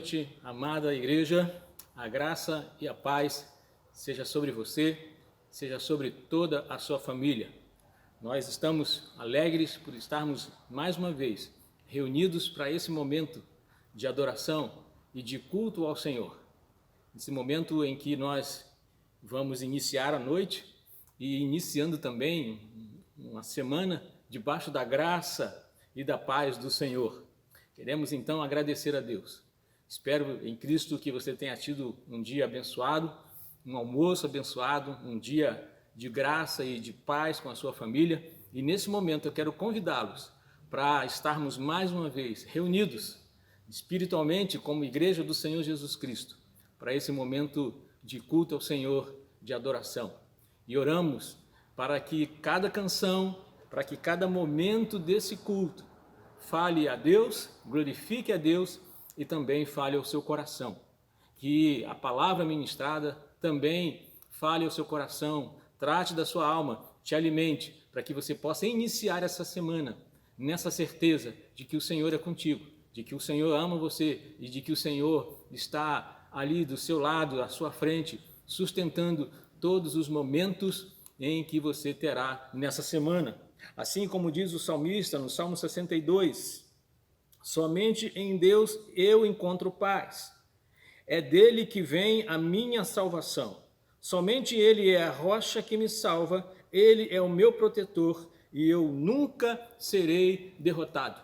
noite, amada igreja. A graça e a paz seja sobre você, seja sobre toda a sua família. Nós estamos alegres por estarmos mais uma vez reunidos para esse momento de adoração e de culto ao Senhor. Esse momento em que nós vamos iniciar a noite e iniciando também uma semana debaixo da graça e da paz do Senhor. Queremos então agradecer a Deus. Espero em Cristo que você tenha tido um dia abençoado, um almoço abençoado, um dia de graça e de paz com a sua família. E nesse momento eu quero convidá-los para estarmos mais uma vez reunidos espiritualmente como Igreja do Senhor Jesus Cristo, para esse momento de culto ao Senhor, de adoração. E oramos para que cada canção, para que cada momento desse culto fale a Deus, glorifique a Deus e também fale ao seu coração. Que a palavra ministrada também fale ao seu coração, trate da sua alma, te alimente, para que você possa iniciar essa semana nessa certeza de que o Senhor é contigo, de que o Senhor ama você e de que o Senhor está ali do seu lado, à sua frente, sustentando todos os momentos em que você terá nessa semana. Assim como diz o salmista no Salmo 62, somente em Deus eu encontro paz. É dele que vem a minha salvação. Somente ele é a rocha que me salva, ele é o meu protetor e eu nunca serei derrotado.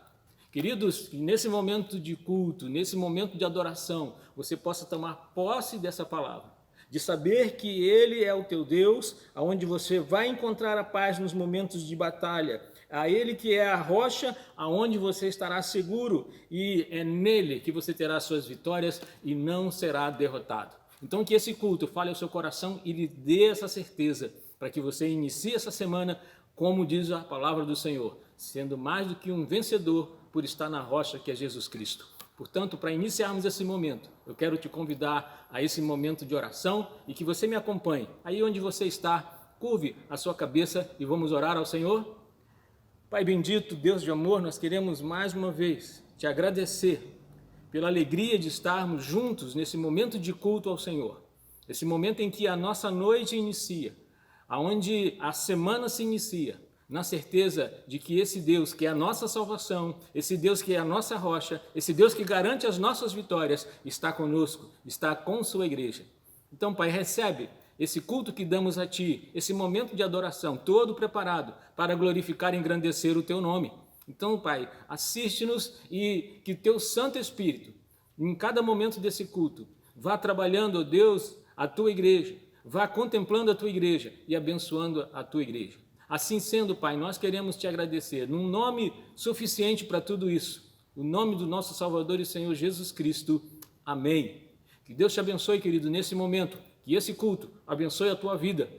Queridos, nesse momento de culto, nesse momento de adoração, você possa tomar posse dessa palavra, de saber que Ele é o teu Deus, aonde você vai encontrar a paz nos momentos de batalha, a Ele que é a rocha, aonde você estará seguro, e é nele que você terá suas vitórias e não será derrotado. Então que esse culto fale ao seu coração e lhe dê essa certeza, para que você inicie essa semana, como diz a palavra do Senhor, sendo mais do que um vencedor por estar na rocha que é Jesus Cristo. Portanto, para iniciarmos esse momento, eu quero te convidar a esse momento de oração e que você me acompanhe. Aí onde você está, curve a sua cabeça e vamos orar ao Senhor. Pai bendito, Deus de amor, nós queremos mais uma vez te agradecer pela alegria de estarmos juntos nesse momento de culto ao Senhor. Esse momento em que a nossa noite inicia, aonde a semana se inicia, na certeza de que esse Deus que é a nossa salvação, esse Deus que é a nossa rocha, esse Deus que garante as nossas vitórias, está conosco, está com sua igreja. Então, Pai, recebe esse culto que damos a Ti, esse momento de adoração, todo preparado para glorificar e engrandecer o Teu nome. Então, Pai, assiste-nos e que Teu Santo Espírito, em cada momento desse culto, vá trabalhando, ó Deus, a Tua igreja, vá contemplando a Tua igreja e abençoando a Tua igreja. Assim sendo, Pai, nós queremos te agradecer num nome suficiente para tudo isso, o nome do nosso Salvador e Senhor Jesus Cristo. Amém. Que Deus te abençoe, querido, nesse momento, que esse culto abençoe a tua vida.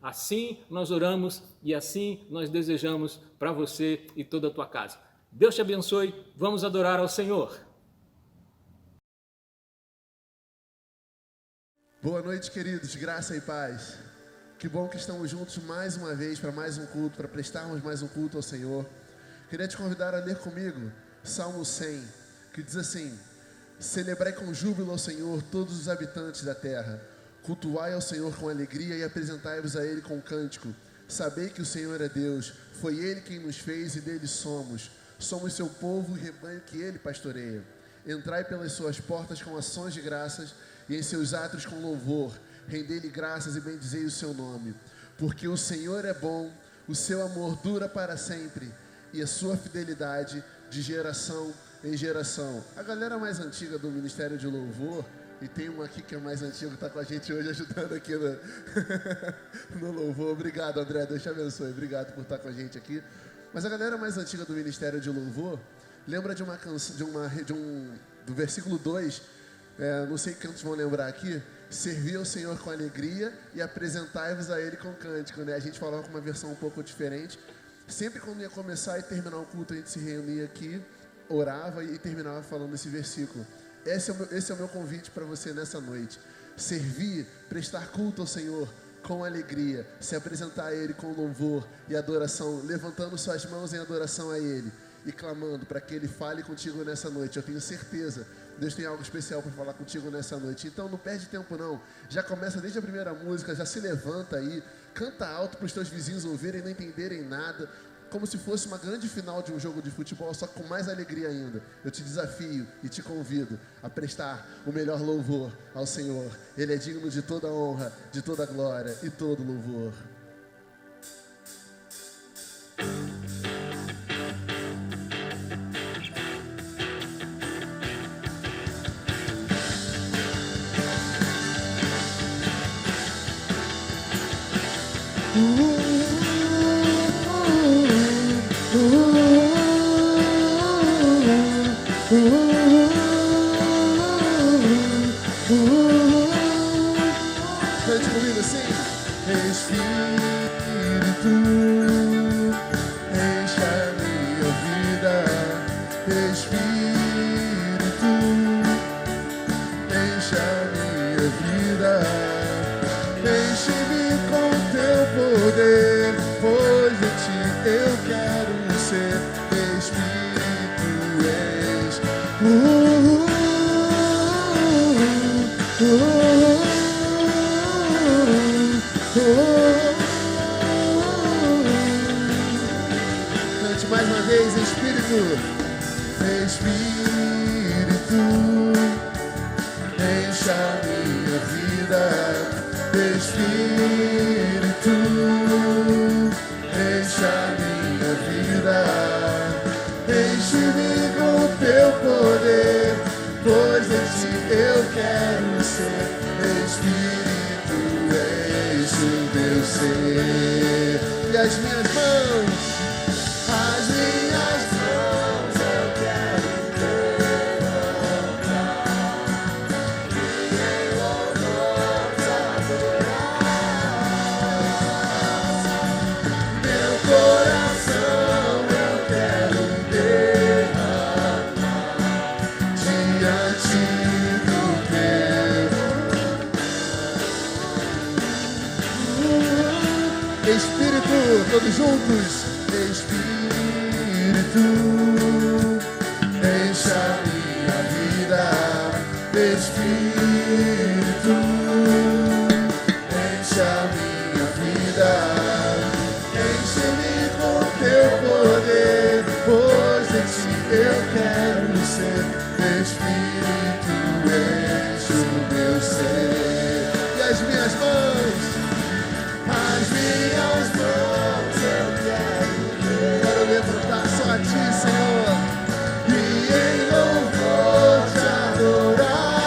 Assim nós oramos e assim nós desejamos para você e toda a tua casa. Deus te abençoe, vamos adorar ao Senhor. Boa noite, queridos, graça e paz. Que bom que estamos juntos mais uma vez para mais um culto, para prestarmos mais um culto ao Senhor. Queria te convidar a ler comigo Salmo 100, que diz assim: celebrai com júbilo ao Senhor todos os habitantes da terra. Cultuai ao Senhor com alegria e apresentai-vos a Ele com cântico. Sabei que o Senhor é Deus, foi Ele quem nos fez e dele somos. Somos seu povo e rebanho que Ele pastoreia. Entrai pelas suas portas com ações de graças e em seus átrios com louvor. Rendei-lhe graças e bendizei o seu nome. Porque o Senhor é bom, o seu amor dura para sempre e a sua fidelidade de geração em geração. A galera mais antiga do Ministério de Louvor, e tem uma aqui que é mais antiga, que está com a gente hoje ajudando aqui no louvor. Obrigado, André, Deus te abençoe, obrigado por estar com a gente aqui. Mas a galera mais antiga do Ministério de Louvor lembra de uma canção, do versículo 2, não sei quantos vão lembrar aqui: servir ao Senhor com alegria e apresentai-vos a Ele com cântico, né? A gente falava com uma versão um pouco diferente. Sempre quando ia começar e terminar o culto, a gente se reunia aqui, orava e terminava falando esse versículo. Esse é o meu convite para você nessa noite. Servir, prestar culto ao Senhor com alegria, se apresentar a Ele com louvor e adoração, levantando suas mãos em adoração a Ele. e clamando para que Ele fale contigo nessa noite. Eu tenho certeza, Deus tem algo especial para falar contigo nessa noite. Então não perde tempo não, já começa desde a primeira música, já se levanta aí, canta alto para os teus vizinhos ouvirem e não entenderem nada, como se fosse uma grande final de um jogo de futebol, só com mais alegria ainda. Eu te desafio e te convido a prestar o melhor louvor ao Senhor. Ele é digno de toda honra, de toda glória e todo louvor. Cante comigo assim. Espírito, enche a minha vida. Espírito, enche a minha vida. Enche-me com teu poder, pois de ti eu quero ser. Espírito, enche. Cante mais uma vez, Espírito. Espírito, enche a minha vida. Espírito, enche a minha vida. Enche-me com teu poder, pois de ti eu quero ser. Espírito, enche o meu ser. E as minhas mãos eu quero levantar e em louvor te adorar. Meu coração eu quero derramar diante do teu Espírito, todos juntos. Espírito, enche a minha vida. Espírito, enche a minha vida. Enche-me com teu poder, pois de ti eu quero ser. Espírito, enche o meu ser. E as minhas mãos eu quero levantar só a ti, Senhor, e em louvor te adorar.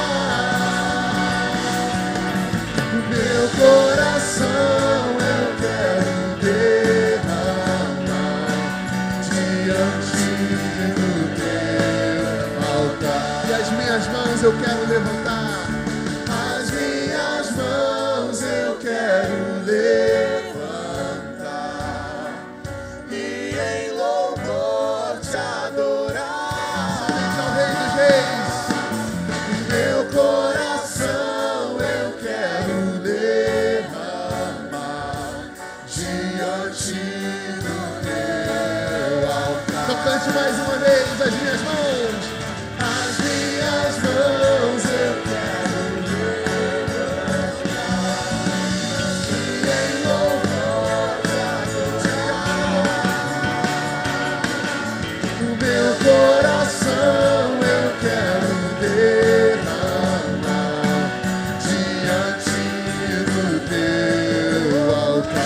O meu coração eu quero derramar diante do teu altar. E as minhas mãos eu quero levantar. As minhas mãos eu quero levantar e em louvor te adorar. Somente ao Rei dos Reis. Meu coração eu quero derramar diante do teu altar. Então cante mais uma vez. As minhas mãos eu quero levantar e em louvor te adorar. O meu coração eu quero derramar diante do teu altar.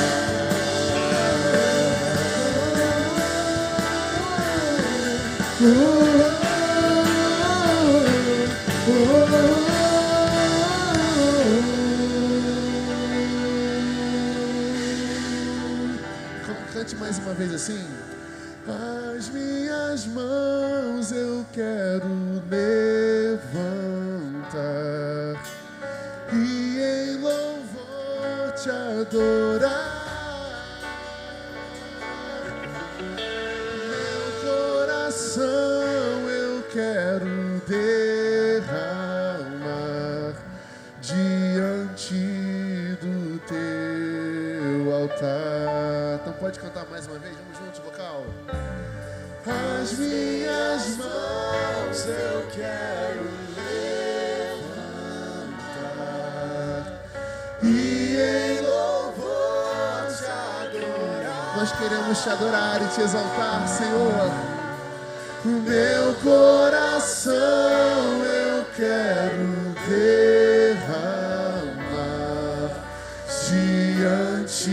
Cante mais uma vez assim. As minhas mãos eu quero levantar e em louvor te adorar. Meu coração eu quero derramar diante do teu altar. Então pode cantar mais uma vez, vamos juntos, vocal. As minhas mãos eu quero levantar e em louvor te adorar. Nós queremos te adorar e te exaltar, Senhor. O meu coração eu quero derramar diante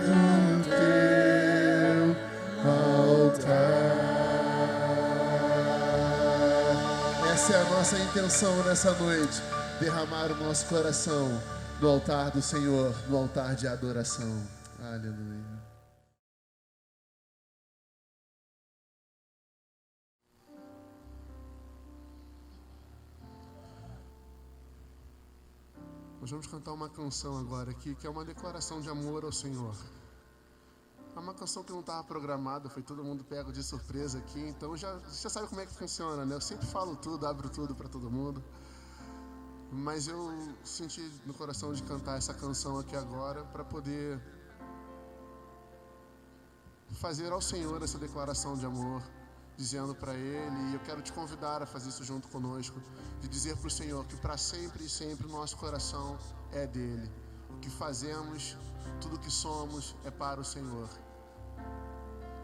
do teu altar. Essa é a nossa intenção nessa noite, derramar o nosso coração no altar do Senhor, no altar de adoração. Aleluia. Nós vamos cantar uma canção agora aqui, que é uma declaração de amor ao Senhor. É uma canção que não estava programada, foi todo mundo pego de surpresa aqui, então já sabe como é que funciona, né? Eu sempre falo tudo, abro tudo para todo mundo. Mas eu senti no coração de cantar essa canção aqui agora para poder fazer ao Senhor essa declaração de amor, dizendo para Ele, e eu quero te convidar a fazer isso junto conosco, de dizer para o Senhor que para sempre e sempre o nosso coração é dele. O que fazemos, tudo que somos é para o Senhor.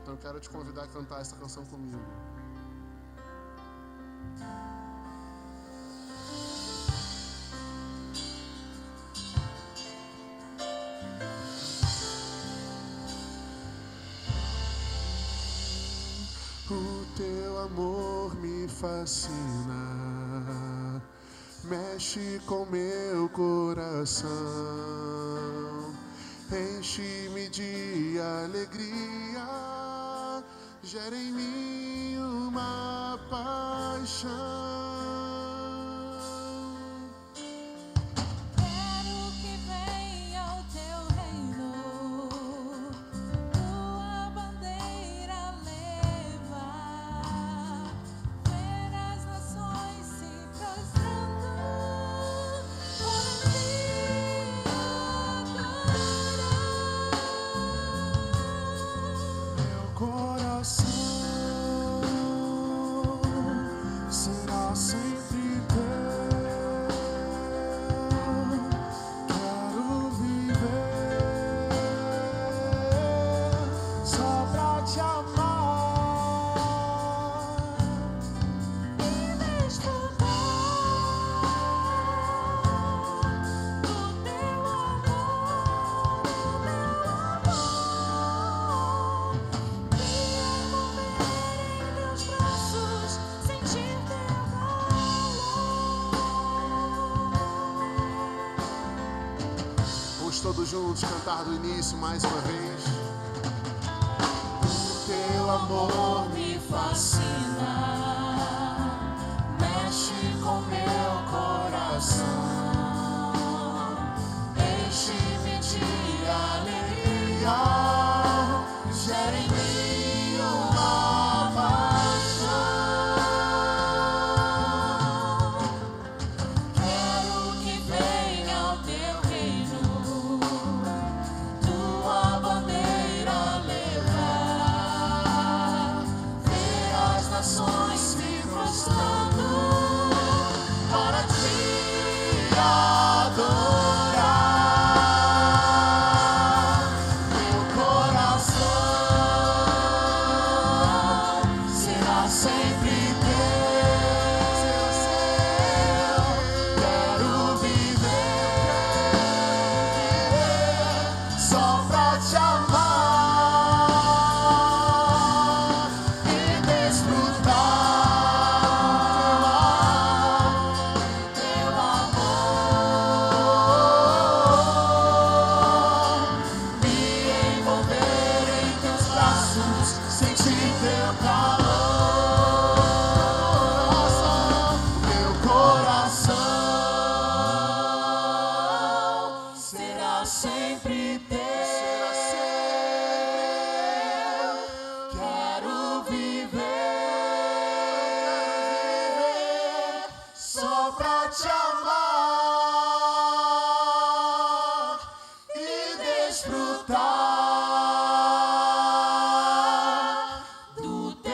Então eu quero te convidar a cantar essa canção comigo. O teu amor me fascina, mexe com meu coração, enche-me de alegria, gera em mim uma paixão. Todos juntos cantar do início mais uma vez. O teu amor me fascina, mexe com meu coração, enche-me de alegria, gera em mim uma paixão. Quero que venha o teu reino, se prostrando para te adorar. Meu coração será sempre teu. Quero viver só pra te amar e desfrutar. Sempre teu, quero viver só pra te amar e desfrutar do teu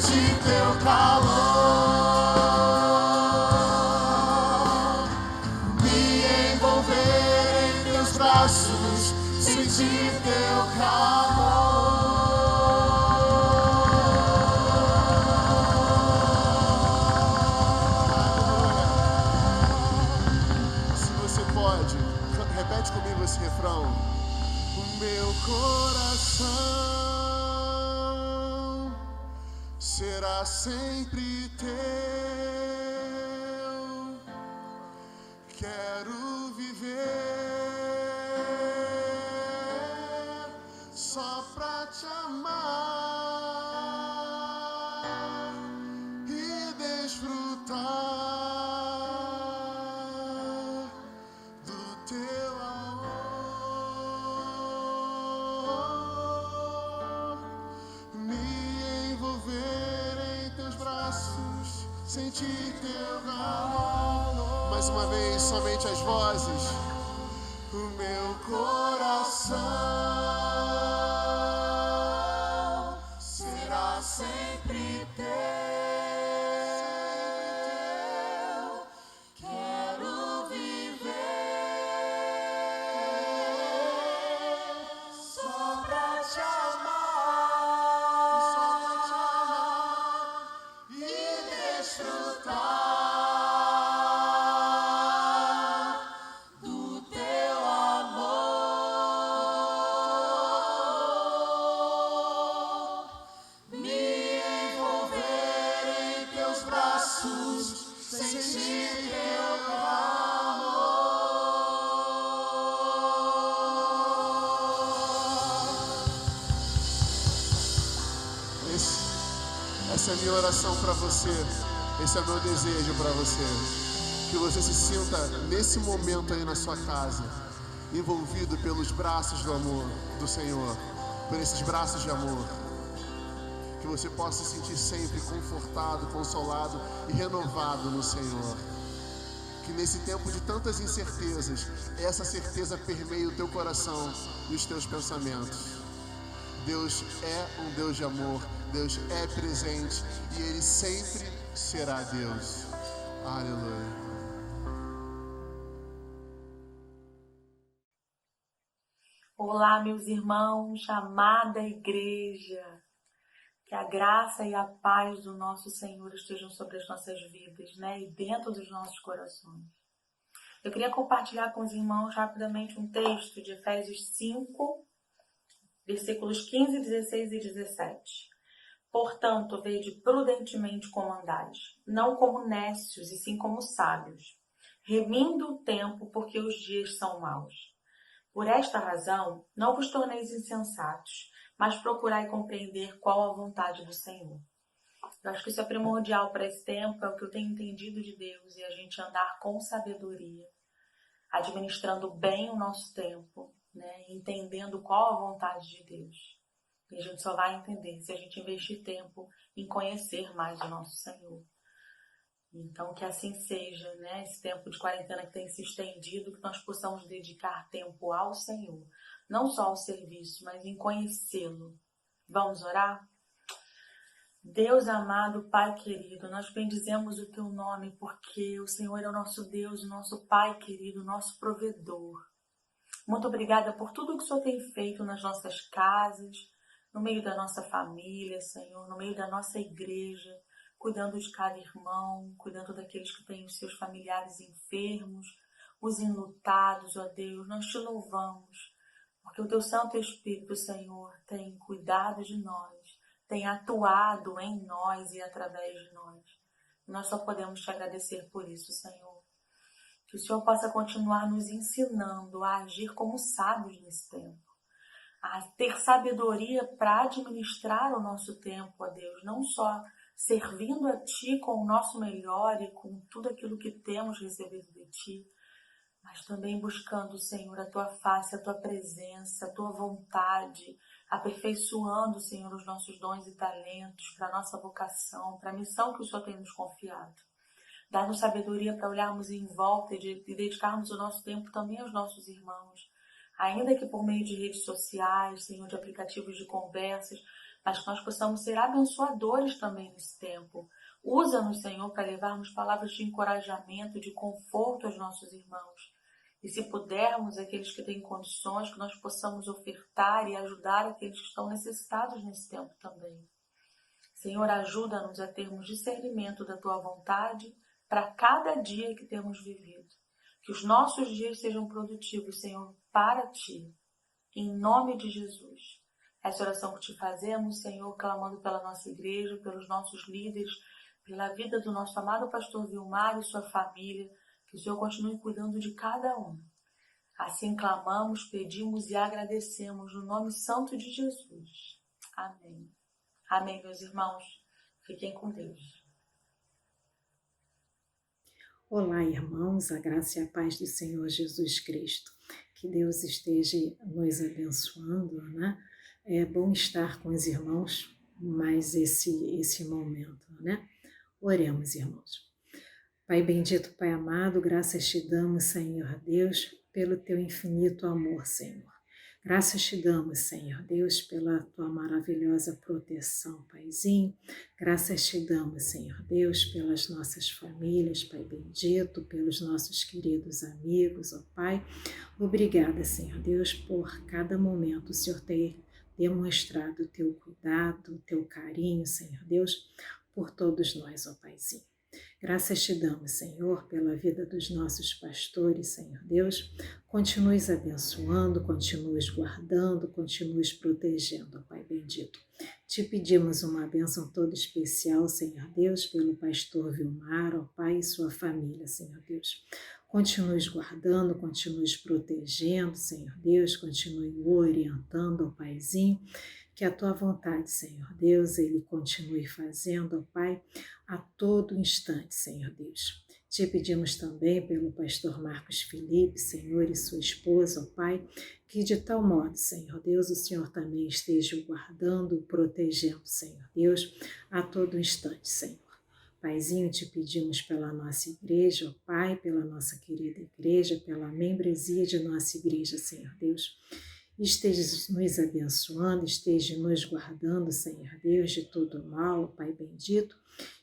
sentir teu calor, me envolver em teus braços, sentir teu calor. Se você pode, repete comigo esse refrão. O meu coração será sempre teu. Quero viver só pra te amar e desfrutar do teu amor, me envolver em teus braços, sentir teu calor. Mais uma vez, somente as vozes. O meu coração será sempre teu. Quero viver só pra te amar e desfrutar do teu amor, me envolver em teus braços, sentir teu calor. Essa é a minha oração para você. Esse é o meu desejo para você. Que você se sinta nesse momento aí na sua casa, envolvido pelos braços do amor do Senhor, por esses braços de amor. Que você possa se sentir sempre confortado, consolado e renovado no Senhor. Que nesse tempo de tantas incertezas, essa certeza permeie o teu coração e os teus pensamentos. Deus é um Deus de amor, Deus é presente e Ele sempre será Deus. Aleluia. Olá, meus irmãos, amada igreja, que a graça e a paz do nosso Senhor estejam sobre as nossas vidas, né, e dentro dos nossos corações. Eu queria compartilhar com os irmãos rapidamente um texto de Efésios 5, versículos 15, 16 e 17. Portanto, vede prudentemente como andais, não como necios, e sim como sábios, remindo o tempo, porque os dias são maus. Por esta razão, não vos torneis insensatos, mas procurai compreender qual a vontade do Senhor. Eu acho que isso é primordial para esse tempo, é o que eu tenho entendido de Deus, e a gente andar com sabedoria, administrando bem o nosso tempo, né, entendendo qual a vontade de Deus. E a gente só vai entender se a gente investir tempo em conhecer mais o nosso Senhor. Então, que assim seja, né? Esse tempo de quarentena que tem se estendido, que nós possamos dedicar tempo ao Senhor. Não só ao serviço, mas em conhecê-lo. Vamos orar? Deus amado, Pai querido, nós bendizemos o Teu nome porque o Senhor é o nosso Deus, o nosso Pai querido, o nosso provedor. Muito obrigada por tudo que o Senhor tem feito nas nossas casas, no meio da nossa família, Senhor, no meio da nossa igreja, cuidando de cada irmão, cuidando daqueles que têm os seus familiares enfermos, os enlutados, ó Deus. Nós te louvamos, porque o Teu Santo Espírito, Senhor, tem cuidado de nós, tem atuado em nós e através de nós. E nós só podemos te agradecer por isso, Senhor. Que o Senhor possa continuar nos ensinando a agir como sábios nesse tempo, a ter sabedoria para administrar o nosso tempo, ó Deus, não só servindo a Ti com o nosso melhor e com tudo aquilo que temos recebido de Ti, mas também buscando, Senhor, a Tua face, a Tua presença, a Tua vontade, aperfeiçoando, Senhor, os nossos dons e talentos para a nossa vocação, para a missão que o Senhor tem nos confiado. Dá-nos sabedoria para olharmos em volta e dedicarmos o nosso tempo também aos nossos irmãos, ainda que por meio de redes sociais, Senhor, de aplicativos de conversas, mas que nós possamos ser abençoadores também nesse tempo. Usa-nos, Senhor, para levarmos palavras de encorajamento, de conforto aos nossos irmãos. E se pudermos, aqueles que têm condições, que nós possamos ofertar e ajudar aqueles que estão necessitados nesse tempo também. Senhor, ajuda-nos a termos discernimento da Tua vontade para cada dia que temos vivido. Que os nossos dias sejam produtivos, Senhor, para Ti. Em nome de Jesus. Essa oração que te fazemos, Senhor, clamando pela nossa igreja, pelos nossos líderes, pela vida do nosso amado pastor Vilmar e sua família, que o Senhor continue cuidando de cada um. Assim clamamos, pedimos e agradecemos no nome santo de Jesus. Amém. Amém, meus irmãos. Fiquem com Deus. Olá, irmãos, a graça e a paz do Senhor Jesus Cristo. Que Deus esteja nos abençoando, né? É bom estar com os irmãos mais esse momento, né? Oremos, irmãos. Pai bendito, Pai amado, graças te damos, Senhor Deus, pelo teu infinito amor, Senhor. Graças te damos, Senhor Deus, pela tua maravilhosa proteção, Paizinho. Graças te damos, Senhor Deus, pelas nossas famílias, Pai bendito, pelos nossos queridos amigos, ó Pai. Obrigada, Senhor Deus, por cada momento o Senhor ter demonstrado o teu cuidado, o teu carinho, Senhor Deus, por todos nós, ó Paizinho. Graças te damos, Senhor, pela vida dos nossos pastores, Senhor Deus. Continues abençoando, continues guardando, continues protegendo, ó Pai bendito. Te pedimos uma bênção toda especial, Senhor Deus, pelo pastor Vilmar, ó Pai, e sua família, Senhor Deus. Continues guardando, continues protegendo, Senhor Deus, continue o orientando, ó Paizinho. Que a tua vontade, Senhor Deus, Ele continue fazendo, ó Pai, a todo instante, Senhor Deus. Te pedimos também pelo pastor Marcos Felipe, Senhor, e sua esposa, ó Pai, que de tal modo, Senhor Deus, o Senhor também esteja o guardando, o protegendo, Senhor Deus, a todo instante, Senhor. Paizinho, te pedimos pela nossa igreja, ó Pai, pela nossa querida igreja, pela membresia de nossa igreja, Senhor Deus. Esteja nos abençoando, esteja nos guardando, Senhor Deus, de todo mal, ó Pai bendito.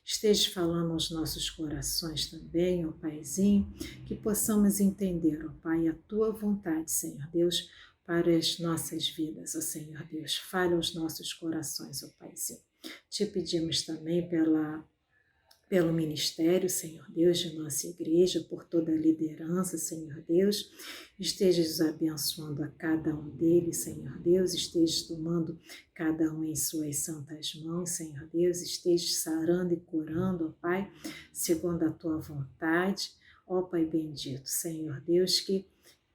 Esteja falando aos nossos corações também, ó Paizinho, que possamos entender, ó Pai, a Tua vontade, Senhor Deus, para as nossas vidas, ó Senhor Deus. Fale aos nossos corações, ó Paizinho. Te pedimos também pelo ministério, Senhor Deus, de nossa igreja, por toda a liderança, Senhor Deus. Estejas abençoando a cada um deles, Senhor Deus. Estejas tomando cada um em suas santas mãos, Senhor Deus. Estejas sarando e curando, ó Pai, segundo a tua vontade. Ó Pai bendito, Senhor Deus, que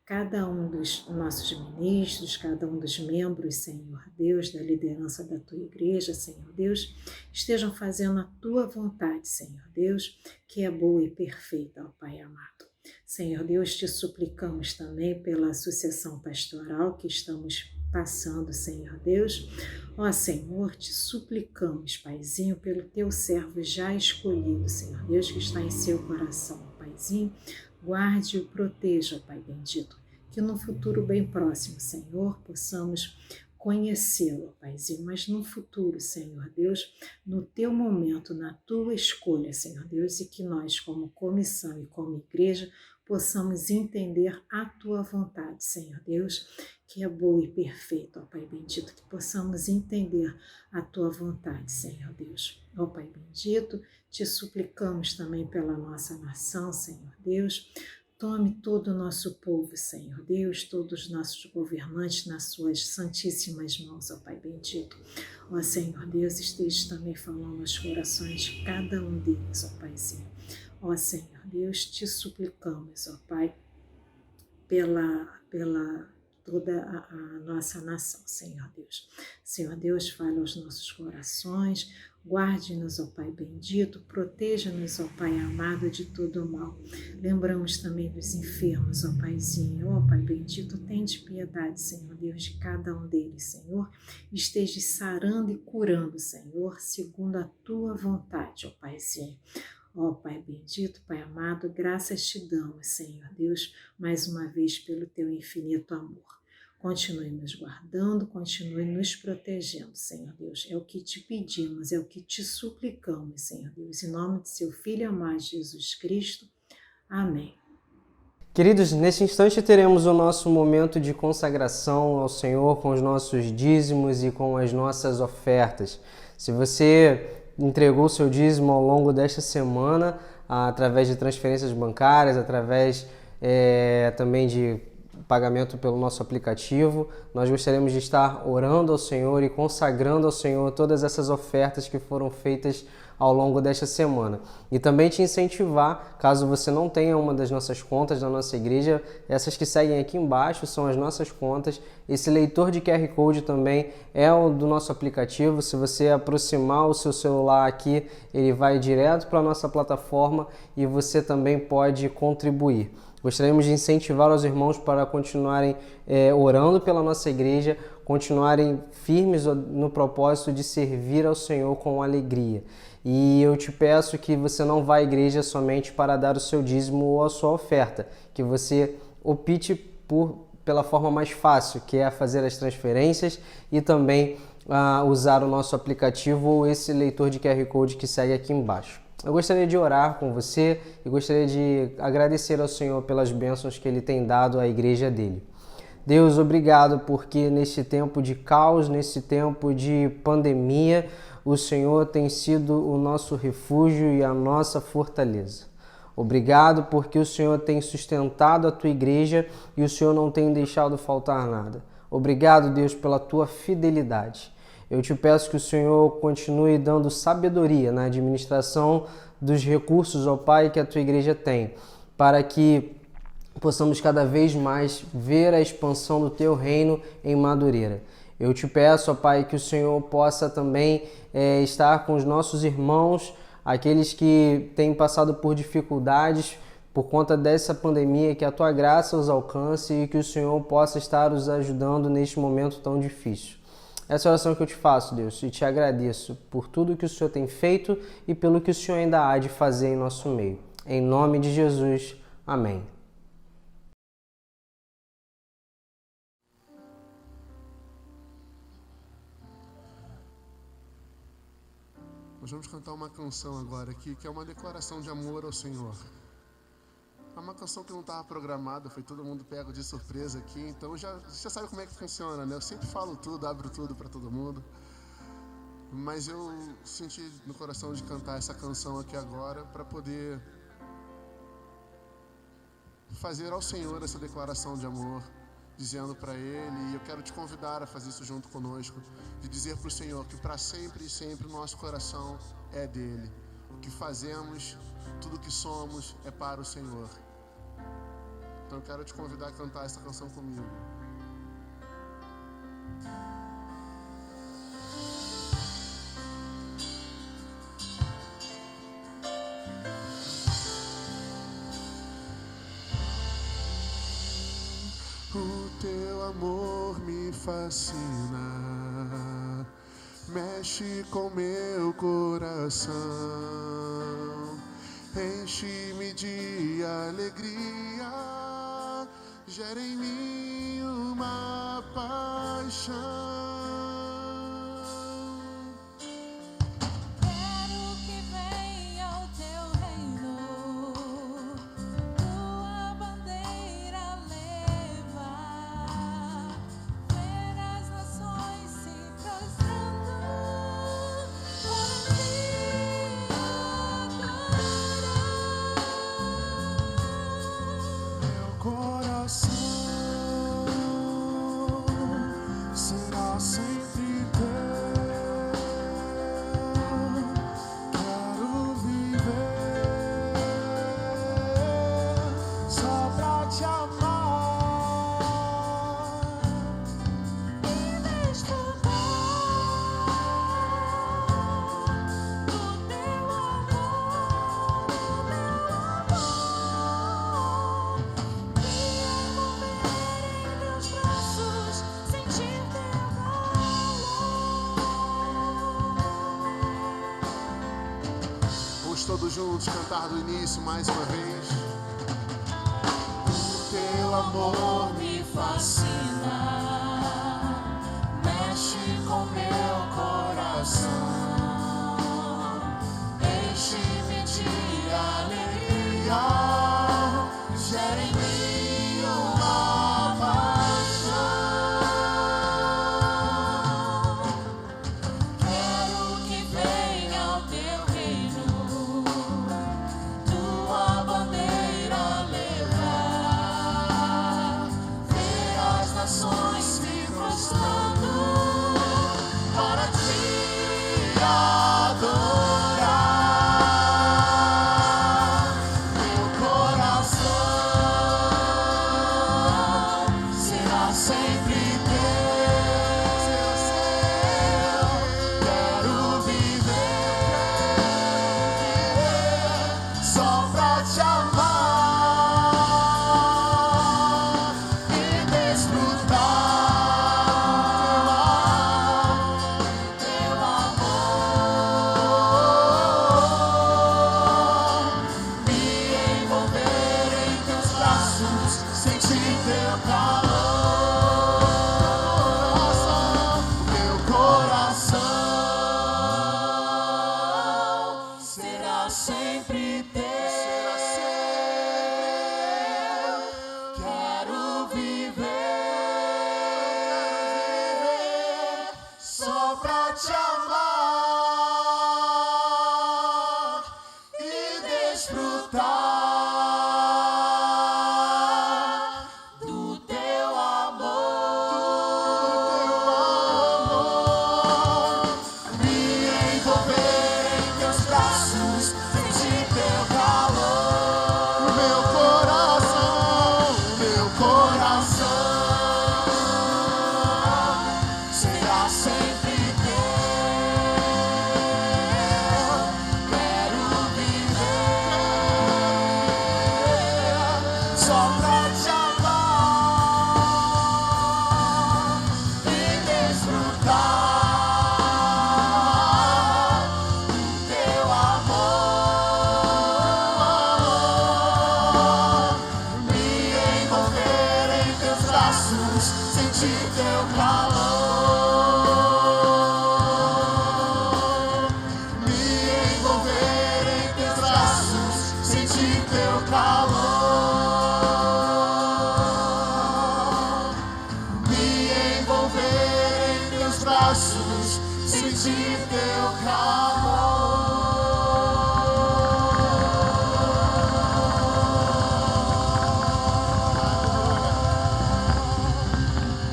cada um dos nossos ministros, cada um dos membros, Senhor Deus, da liderança da tua igreja, Senhor Deus, estejam fazendo a tua vontade, Senhor Deus, que é boa e perfeita, ó Pai amado. Senhor Deus, te suplicamos também pela sucessão pastoral que estamos passando, Senhor Deus. Ó Senhor, te suplicamos, Paizinho, pelo teu servo já escolhido, Senhor Deus, que está em seu coração, ó Paizinho. Guarde e o proteja, Pai bendito, que no futuro bem próximo, Senhor, possamos conhecê-lo, Paizinho, mas no futuro, Senhor Deus, no teu momento, na tua escolha, Senhor Deus, e que nós, como comissão e como igreja, possamos entender a tua vontade, Senhor Deus, que é boa e perfeita, ó Pai bendito, que possamos entender a tua vontade, Senhor Deus. Ó Pai bendito, te suplicamos também pela nossa nação, Senhor Deus. Tome todo o nosso povo, Senhor Deus, todos os nossos governantes nas suas santíssimas mãos, ó Pai bendito. Ó Senhor Deus, esteja também falando aos corações de cada um deles, ó Paizinho. Ó Senhor Deus, te suplicamos, ó Pai, pela toda a nossa nação, Senhor Deus. Senhor Deus, fale aos nossos corações, guarde-nos, ó Pai bendito, proteja-nos, ó Pai amado, de todo o mal. Lembramos também dos enfermos, ó Paizinho, ó Pai bendito, tende piedade, Senhor Deus, de cada um deles, Senhor. Esteja sarando e curando, Senhor, segundo a tua vontade, ó Paizinho. Ó Pai bendito, Pai amado, graças te damos, Senhor Deus, mais uma vez pelo teu infinito amor. continue nos guardando, continue nos protegendo, Senhor Deus. É o que te pedimos, é o que te suplicamos, Senhor Deus. Em nome de seu Filho amado Jesus Cristo. Amém. Queridos, nesse instante teremos o nosso momento de consagração ao Senhor com os nossos dízimos e com as nossas ofertas. Se você entregou o seu dízimo ao longo desta semana, através de transferências bancárias, através também de pagamento pelo nosso aplicativo, nós gostaríamos de estar orando ao Senhor e consagrando ao Senhor todas essas ofertas que foram feitas ao longo desta semana. E também te incentivar, caso você não tenha uma das nossas contas da nossa igreja, essas que seguem aqui embaixo são as nossas contas. Esse leitor de QR Code também é o do nosso aplicativo. Se você aproximar o seu celular aqui, ele vai direto para a nossa plataforma e você também pode contribuir. Gostaríamos de incentivar os irmãos para continuarem orando pela nossa igreja, continuarem firmes no propósito de servir ao Senhor com alegria. E eu te peço que você não vá à igreja somente para dar o seu dízimo ou a sua oferta, que você opte pela forma mais fácil, que é fazer as transferências e também usar o nosso aplicativo ou esse leitor de QR Code que segue aqui embaixo. Eu gostaria de orar com você e gostaria de agradecer ao Senhor pelas bênçãos que Ele tem dado à igreja dele. Deus, obrigado porque nesse tempo de caos, nesse tempo de pandemia, o Senhor tem sido o nosso refúgio e a nossa fortaleza. Obrigado porque o Senhor tem sustentado a tua igreja e o Senhor não tem deixado faltar nada. Obrigado, Deus, pela tua fidelidade. Eu te peço que o Senhor continue dando sabedoria na administração dos recursos, ó Pai, que a tua igreja tem, para que possamos cada vez mais ver a expansão do teu reino em Madureira. Eu te peço, ó Pai, que o Senhor possa também estar com os nossos irmãos, aqueles que têm passado por dificuldades por conta dessa pandemia, que a tua graça os alcance e que o Senhor possa estar os ajudando neste momento tão difícil. Essa é a oração que eu te faço, Deus, e te agradeço por tudo que o Senhor tem feito e pelo que o Senhor ainda há de fazer em nosso meio. Em nome de Jesus, amém. Nós vamos cantar uma canção agora aqui, que é uma declaração de amor ao Senhor. É uma canção que não estava programada, foi todo mundo pego de surpresa aqui, então já sabe como é que funciona, né? Eu sempre falo tudo, abro tudo para todo mundo. Mas eu senti no coração de cantar essa canção aqui agora para poder fazer ao Senhor essa declaração de amor, dizendo para Ele, e eu quero te convidar a fazer isso junto conosco, de dizer para o Senhor que para sempre e sempre o nosso coração é dele. O que fazemos, tudo que somos é para o Senhor. Então eu quero te convidar a cantar essa canção comigo. O teu amor me fascina, mexe com meu coração, enche-me de alegria, gera em mim uma paixão. Será sempre teu. Quero viver só pra te amar e desfrutar do teu amor, me envolver em teus braços, sentir teu calor. Vamos todos juntos cantar do início mais uma vez. O teu amor me fascina, com meu coração. Enche-me de alegria, gera em mim uma paixão. Quero que venha o teu reino, tua bandeira levar, ver as nações se prostrando para te adorar. Meu coração será sempre teu. Quero viver só pra te amar e desfrutar teu amor, me envolver em teus braços, sentir teu calor. Meu coração será sempre teu. Quero viver só pra te amar e desfrutar do teu amor, me envolver em teus braços, sentir teu calor. Meu coração será sempre teu. Quero viver só pra te amar e desfrutar do teu amor, me envolver em teus braços, sentir teu calor, me envolver em teus braços, sentir teu calor, me envolver em teus braços, sentir teu calor.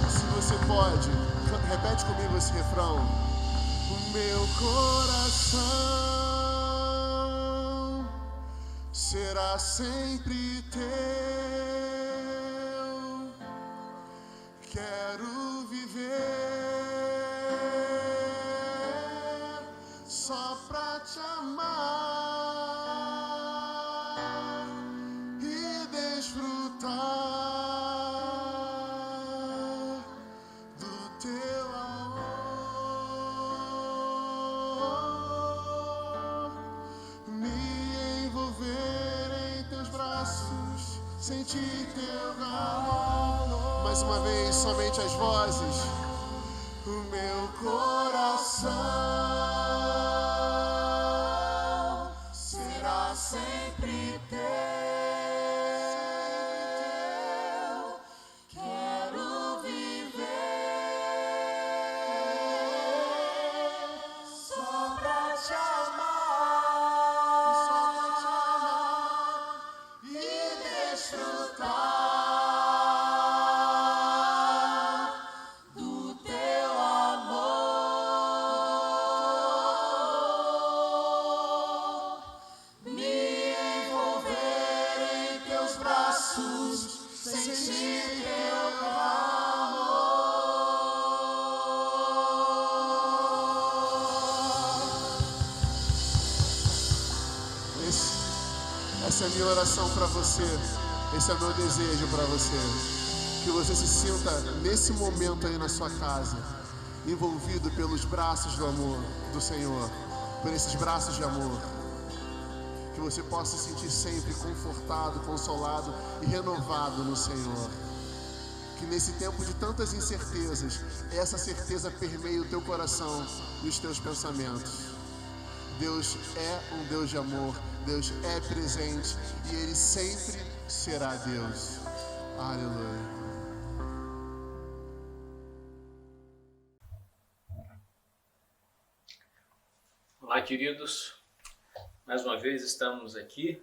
Se você pode, repete comigo esse refrão. O meu coração será sempre teu. Quero viver só pra te amar e desfrutar do teu amor, me envolver em teus braços, sentir teu calor. Mais uma vez, somente as vozes. O meu coração será sempre teu. Quero viver só pra te amar e desfrutar do teu amor, me envolver em teus braços, sentir teu calor. Essa é a minha oração para você. Esse é o meu desejo para você. Que você se sinta nesse momento aí na sua casa, envolvido pelos braços do amor do Senhor, por esses braços de amor. Que você possa se sentir sempre confortado, consolado e renovado no Senhor. que nesse tempo de tantas incertezas, essa certeza permeie o teu coração e os teus pensamentos. Deus é um Deus de amor, Deus é presente e Ele sempre será Deus. Aleluia. Olá, queridos. Mais uma vez estamos aqui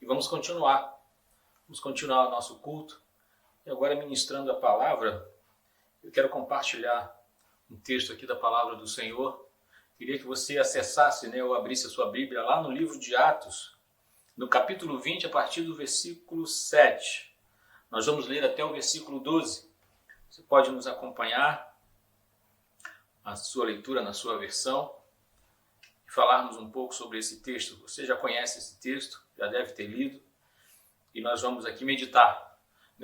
e vamos continuar. Vamos continuar o nosso culto. E agora, ministrando a palavra, eu quero compartilhar um texto aqui da palavra do Senhor. Queria que você acessasse, ou abrisse a sua Bíblia lá no livro de Atos, no capítulo 20, a partir do versículo 7. Nós vamos ler até o versículo 12. Você pode nos acompanhar a sua leitura na sua versão e falarmos um pouco sobre esse texto. Você já conhece esse texto, já deve ter lido, e nós vamos aqui meditar,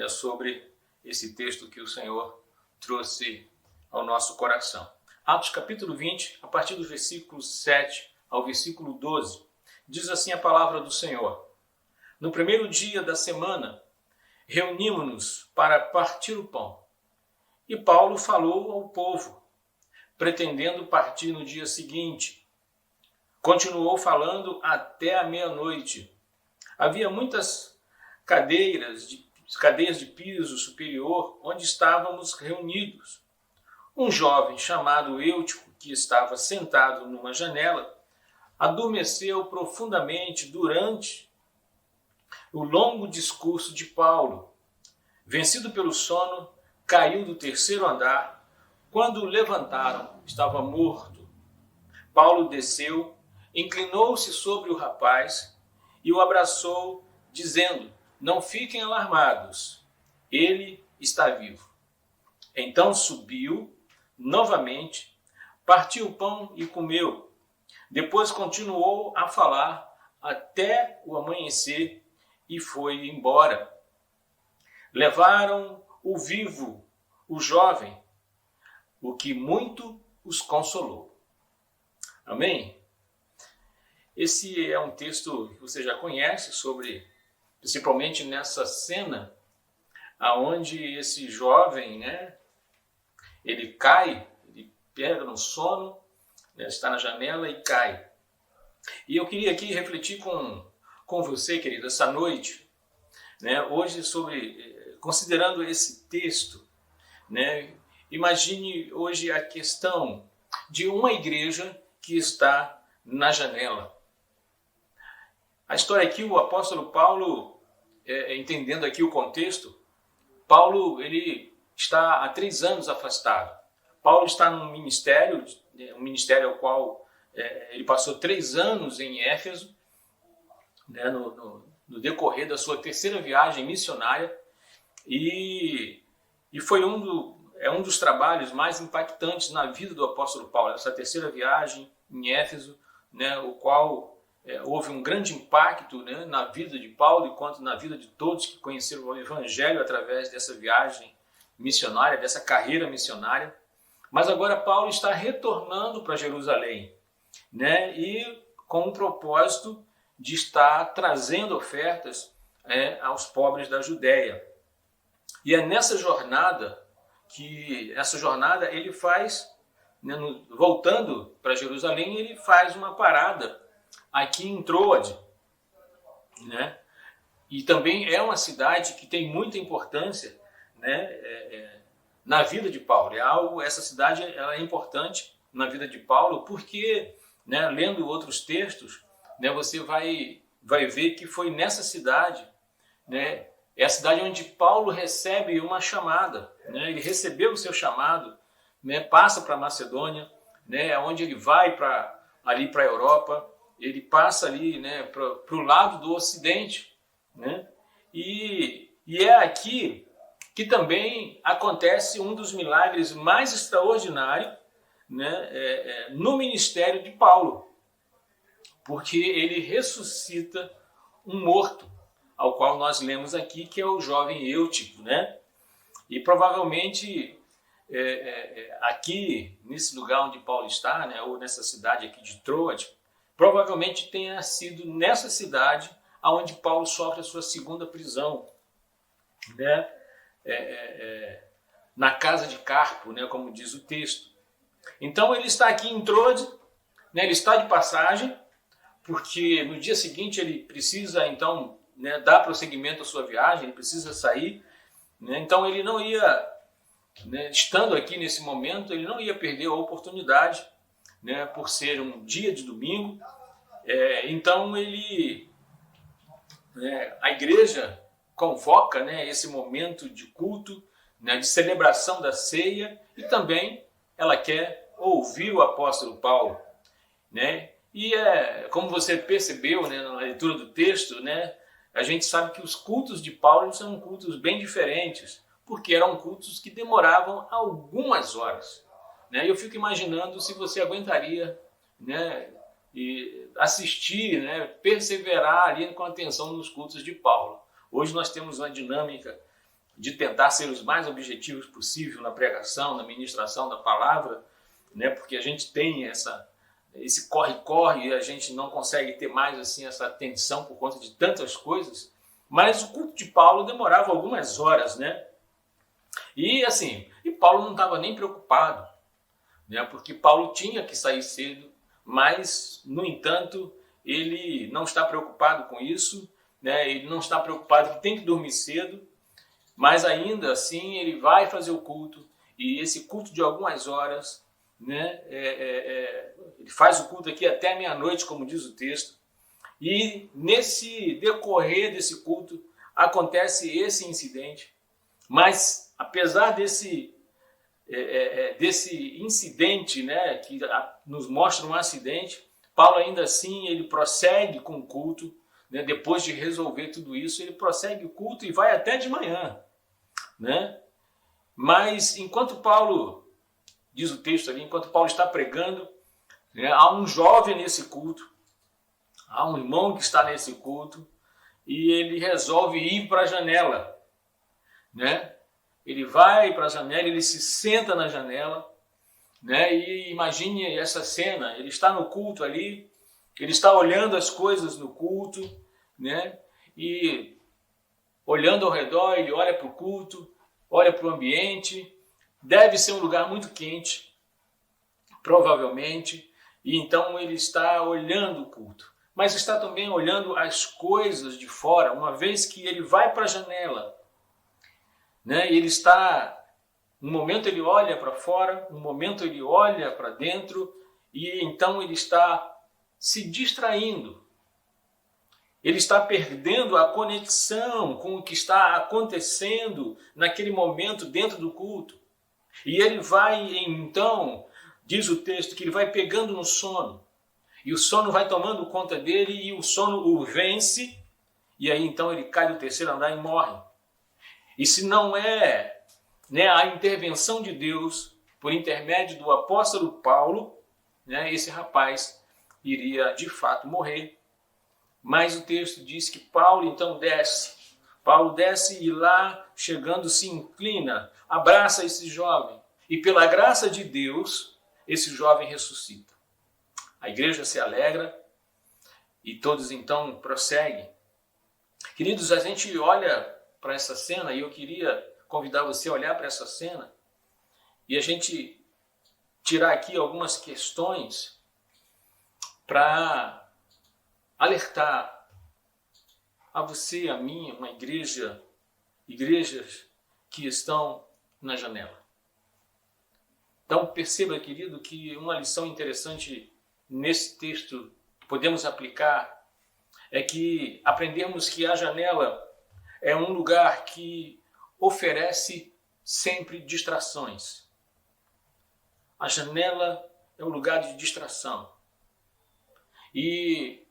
sobre esse texto que o Senhor trouxe ao nosso coração. Atos capítulo 20, a partir do versículo 7 ao versículo 12, diz assim a palavra do Senhor. No primeiro dia da semana, reunimos-nos para partir o pão. E Paulo falou ao povo, pretendendo partir no dia seguinte. Continuou falando até a meia-noite. Havia muitas cadeias de piso superior onde estávamos reunidos. Um jovem chamado Eutico, que estava sentado numa janela, adormeceu profundamente durante o longo discurso de Paulo. Vencido pelo sono, caiu do terceiro andar. Quando o levantaram, estava morto. Paulo desceu, inclinou-se sobre o rapaz e o abraçou, dizendo: não fiquem alarmados, ele está vivo. Então subiu novamente, partiu o pão e comeu. Depois continuou a falar até o amanhecer e foi embora. Levaram o vivo, o jovem, o que muito os consolou. Amém? Esse é um texto que você já conhece, sobre, principalmente nessa cena, aonde esse jovem, ele cai, ele pega no sono, está na janela e cai. E eu queria aqui refletir com você, querido, essa noite, hoje considerando esse texto, imagine hoje a questão de uma igreja que está na janela. A história aqui, o apóstolo Paulo, entendendo aqui o contexto, Paulo, ele está há 3 anos afastado. Paulo está num ministério, um ministério ao qual ele passou 3 anos em Éfeso, no decorrer da sua 3ª viagem missionária, e foi um dos trabalhos mais impactantes na vida do apóstolo Paulo, essa 3ª viagem em Éfeso, o qual houve um grande impacto na vida de Paulo, quanto na vida de todos que conheceram o Evangelho através dessa viagem missionária, dessa carreira missionária. Mas agora Paulo está retornando para Jerusalém, e com o propósito de estar trazendo ofertas aos pobres da Judéia. E é nessa jornada ele faz, voltando para Jerusalém, ele faz uma parada aqui em Troade, e também é uma cidade que tem muita importância, na vida de Paulo. Essa cidade ela é importante na vida de Paulo porque, lendo outros textos, você vai ver que foi nessa cidade, é a cidade onde Paulo recebe uma chamada, ele recebeu o seu chamado, passa para a Macedônia, onde ele vai ali para a Europa, ele passa ali para o lado do Ocidente, e é aqui que também acontece um dos milagres mais extraordinários no ministério de Paulo, porque ele ressuscita um morto, ao qual nós lemos aqui, que é o jovem Eutico, E provavelmente aqui, nesse lugar onde Paulo está, ou nessa cidade aqui de Troade, provavelmente tenha sido nessa cidade onde Paulo sofre a sua 2ª prisão, na casa de Carpo, né, como diz o texto. Então ele está aqui em Troade, né, ele está de passagem, porque no dia seguinte ele precisa então, né, dar prosseguimento à sua viagem, ele precisa sair, né, então ele não ia, né, estando aqui nesse momento, ele não ia perder a oportunidade, né, por ser um dia de domingo. Então ele, né, a igreja convoca, né, esse momento de culto, né, de celebração da ceia, e também ela quer ouvir o apóstolo Paulo, né? E como você percebeu, né, na leitura do texto, né, a gente sabe que os cultos de Paulo são cultos bem diferentes, porque eram cultos que demoravam algumas horas, né? Eu fico imaginando se você aguentaria, né, e assistir, né, perseverar ali com atenção nos cultos de Paulo. Hoje nós temos uma dinâmica de tentar ser os mais objetivos possível na pregação, na ministração da palavra, né, porque a gente tem esse corre-corre e a gente não consegue ter mais assim essa atenção por conta de tantas coisas, mas o culto de Paulo demorava algumas horas, né? E assim, Paulo não estava nem preocupado, né, porque Paulo tinha que sair cedo, mas, no entanto, ele não está preocupado com isso, né? Ele não está preocupado que tem que dormir cedo, mas ainda assim ele vai fazer o culto, e esse culto de algumas horas, né? Ele faz o culto aqui até meia-noite, como diz o texto, e nesse decorrer desse culto acontece esse incidente, mas apesar desse incidente, né, que nos mostra um acidente, Paulo ainda assim ele prossegue com o culto, né, depois de resolver tudo isso, ele prossegue o culto e vai até de manhã, né? Mas enquanto Paulo, diz o texto ali, enquanto Paulo está pregando, né, há um jovem nesse culto, há um irmão que está nesse culto, e ele resolve ir para a janela, né? Ele vai para a janela, ele se senta na janela, né? E imagine essa cena, ele está no culto ali, ele está olhando as coisas no culto, né? E olhando ao redor, ele olha para o culto, olha para o ambiente, deve ser um lugar muito quente, provavelmente, e então ele está olhando o culto, mas está também olhando as coisas de fora, uma vez que ele vai para a janela, né? Ele está, um momento ele olha para fora, um momento ele olha para dentro, e então ele está se distraindo. Ele está perdendo a conexão com o que está acontecendo naquele momento dentro do culto. E ele vai, então, diz o texto, que ele vai pegando no sono. E o sono vai tomando conta dele e o sono o vence. E aí, então, ele cai do terceiro andar e morre. E se não é, né, a intervenção de Deus, por intermédio do apóstolo Paulo, né, esse rapaz iria, de fato, morrer. Mas o texto diz que Paulo então desce. Paulo desce e lá, chegando, se inclina, abraça esse jovem. E pela graça de Deus, esse jovem ressuscita. A igreja se alegra e todos então prosseguem. Queridos, a gente olha para essa cena e eu queria convidar você a olhar para essa cena e a gente tirar aqui algumas questões para alertar a você, a mim, uma igrejas que estão na janela. Então perceba, querido, que uma lição interessante nesse texto que podemos aplicar é que aprendemos que a janela é um lugar que oferece sempre distrações. A janela é um lugar de distração. E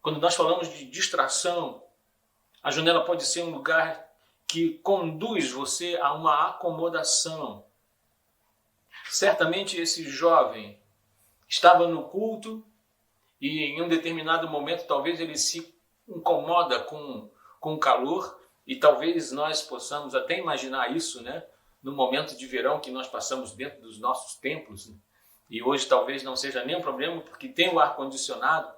quando nós falamos de distração, a janela pode ser um lugar que conduz você a uma acomodação. Certamente esse jovem estava no culto e em um determinado momento talvez ele se incomoda com o calor e talvez nós possamos até imaginar isso, né? No momento de verão que nós passamos dentro dos nossos templos, né? E hoje talvez não seja nenhum problema porque tem o ar-condicionado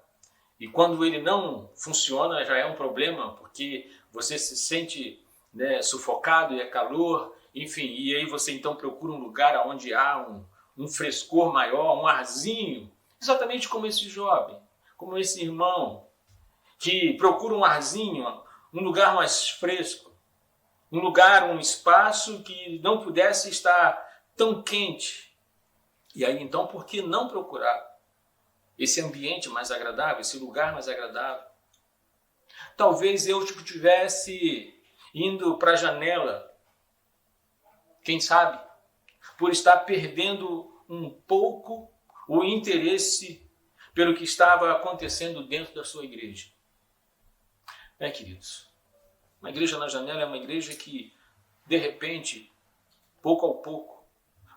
e quando ele não funciona já é um problema porque você se sente, né, sufocado e é calor enfim, e aí você então procura um lugar onde há um frescor maior, um arzinho, exatamente como esse jovem, como esse irmão, que procura um arzinho, um lugar mais fresco, um lugar, um espaço que não pudesse estar tão quente. E aí então, por que não procurar esse ambiente mais agradável, esse lugar mais agradável? Talvez eu estivesse indo para a janela, quem sabe, por estar perdendo um pouco o interesse pelo que estava acontecendo dentro da sua igreja. Queridos, uma igreja na janela é uma igreja que, de repente, pouco a pouco,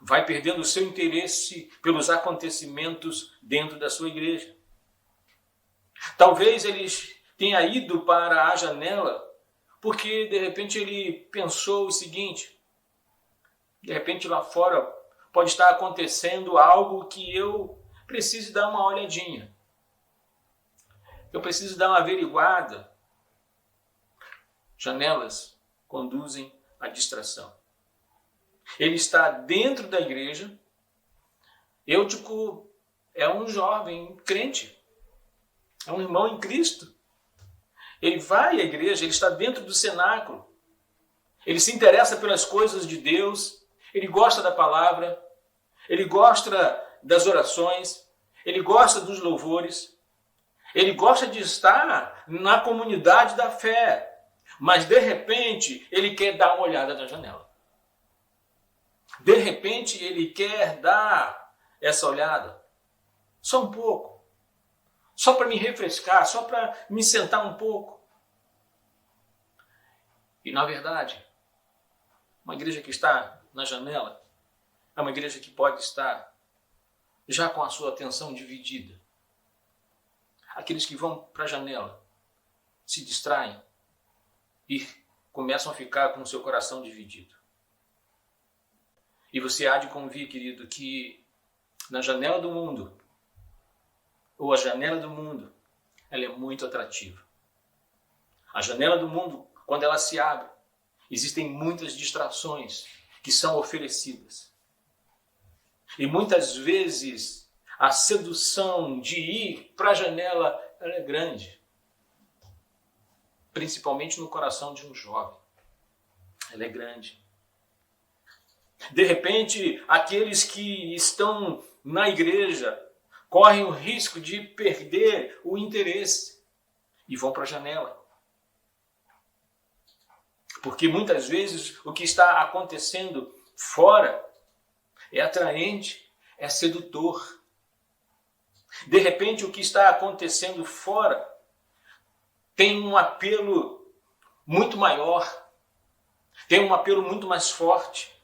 vai perdendo o seu interesse pelos acontecimentos dentro da sua igreja. Talvez eles tenha ido para a janela porque, de repente, ele pensou o seguinte: de repente, lá fora pode estar acontecendo algo que eu preciso dar uma olhadinha. Eu preciso dar uma averiguada. Janelas conduzem à distração. Ele está dentro da igreja. Eutico é um jovem crente. É um irmão em Cristo. Ele vai à igreja, ele está dentro do cenáculo. Ele se interessa pelas coisas de Deus. Ele gosta da palavra. Ele gosta das orações. Ele gosta dos louvores. Ele gosta de estar na comunidade da fé. Mas, de repente, ele quer dar uma olhada na janela. De repente, ele quer dar essa olhada. Só um pouco. Só para me refrescar, só para me sentar um pouco. E, na verdade, uma igreja que está na janela é uma igreja que pode estar já com a sua atenção dividida. Aqueles que vão para a janela se distraem e começam a ficar com o seu coração dividido. E você há de convir, querido, que na janela do mundo, ou a janela do mundo, ela é muito atrativa. A janela do mundo, quando ela se abre, existem muitas distrações que são oferecidas. E muitas vezes a sedução de ir para a janela ela é grande. Principalmente no coração de um jovem. Ela é grande. De repente, aqueles que estão na igreja correm o risco de perder o interesse e vão para a janela. Porque muitas vezes o que está acontecendo fora é atraente, é sedutor. De repente, o que está acontecendo fora tem um apelo muito maior, tem um apelo muito mais forte.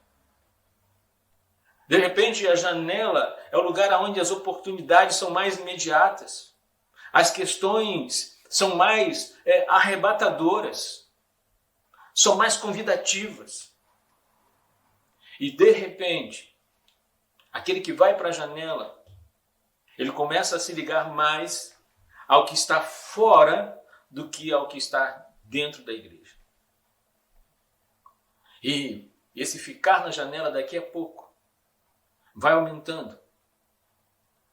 De repente, a janela é o lugar onde as oportunidades são mais imediatas, as questões são mais arrebatadoras, são mais convidativas. E, de repente, aquele que vai para a janela, ele começa a se ligar mais ao que está fora do que ao que está dentro da igreja. E esse ficar na janela daqui a pouco vai aumentando.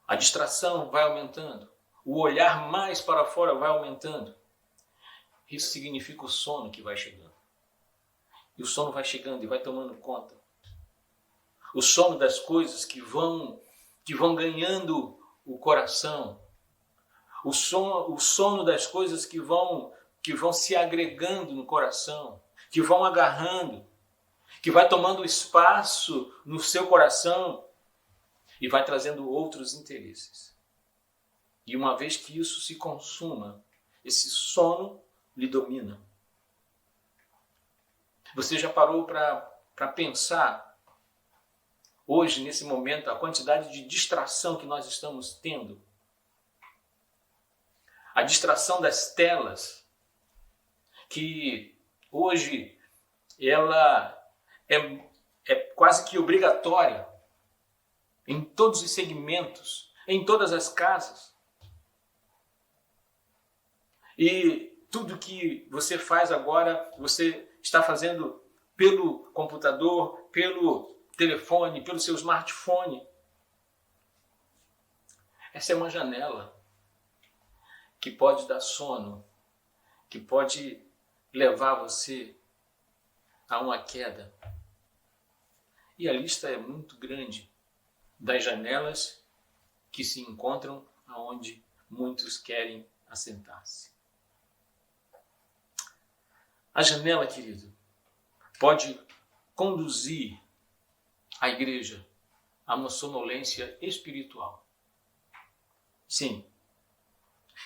A distração vai aumentando. O olhar mais para fora vai aumentando. Isso significa o sono que vai chegando. E o sono vai chegando e vai tomando conta. O sono das coisas que vão ganhando o coração. O sono das coisas que vão se agregando no coração, que vão agarrando, que vai tomando espaço no seu coração e vai trazendo outros interesses. E uma vez que isso se consuma, esse sono lhe domina. Você já parou para pensar, hoje, nesse momento, a quantidade de distração que nós estamos tendo? A distração das telas, que hoje ela é quase que obrigatória em todos os segmentos, em todas as casas. E tudo que você faz agora, você está fazendo pelo computador, pelo telefone, pelo seu smartphone. Essa é uma janela que pode dar sono, que pode levar você a uma queda. E a lista é muito grande das janelas que se encontram aonde muitos querem assentar-se. A janela, querido, pode conduzir a igreja a uma sonolência espiritual. Sim.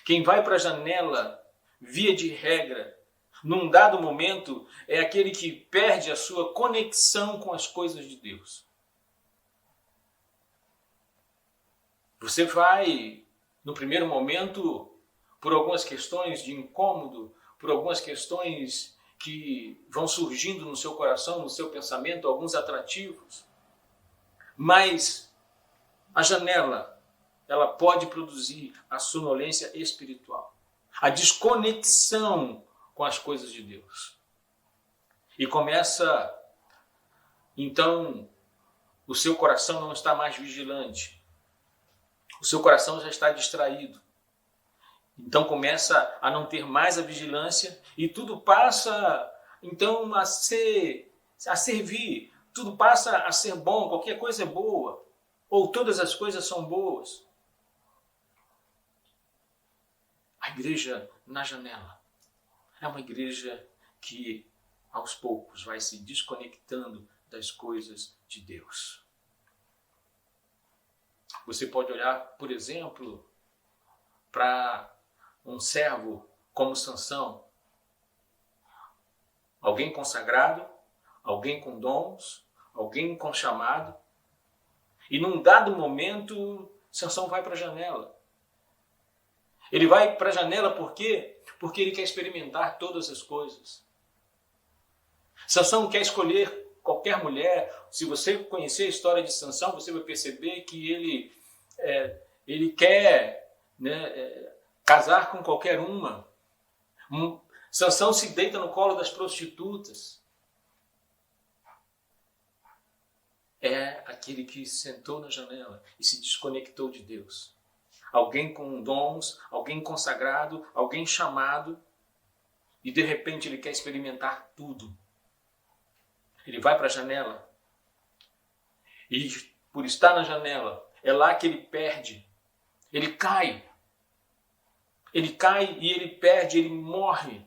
Quem vai para a janela, via de regra, num dado momento, é aquele que perde a sua conexão com as coisas de Deus. Você vai, no primeiro momento, por algumas questões de incômodo, por algumas questões que vão surgindo no seu coração, no seu pensamento, alguns atrativos. Mas a janela, ela pode produzir a sonolência espiritual, a desconexão com as coisas de Deus. E começa, então, o seu coração não está mais vigilante. O seu coração já está distraído. Então começa a não ter mais a vigilância e tudo passa, então, a servir. Tudo passa a ser bom, qualquer coisa é boa. Ou todas as coisas são boas. A igreja na janela é uma igreja que, aos poucos, vai se desconectando das coisas de Deus. Você pode olhar, por exemplo, para um servo como Sansão. Alguém consagrado, alguém com dons, alguém com chamado. E num dado momento, Sansão vai para a janela. Ele vai para a janela por quê? Porque ele quer experimentar todas as coisas. Sansão quer escolher qualquer mulher. Se você conhecer a história de Sansão, você vai perceber que ele quer, casar com qualquer uma. Sansão se deita no colo das prostitutas. É aquele que sentou na janela e se desconectou de Deus. Alguém com dons, alguém consagrado, alguém chamado, e de repente ele quer experimentar tudo. Ele vai para a janela, e por estar na janela, é lá que ele perde. Ele cai e ele perde, ele morre.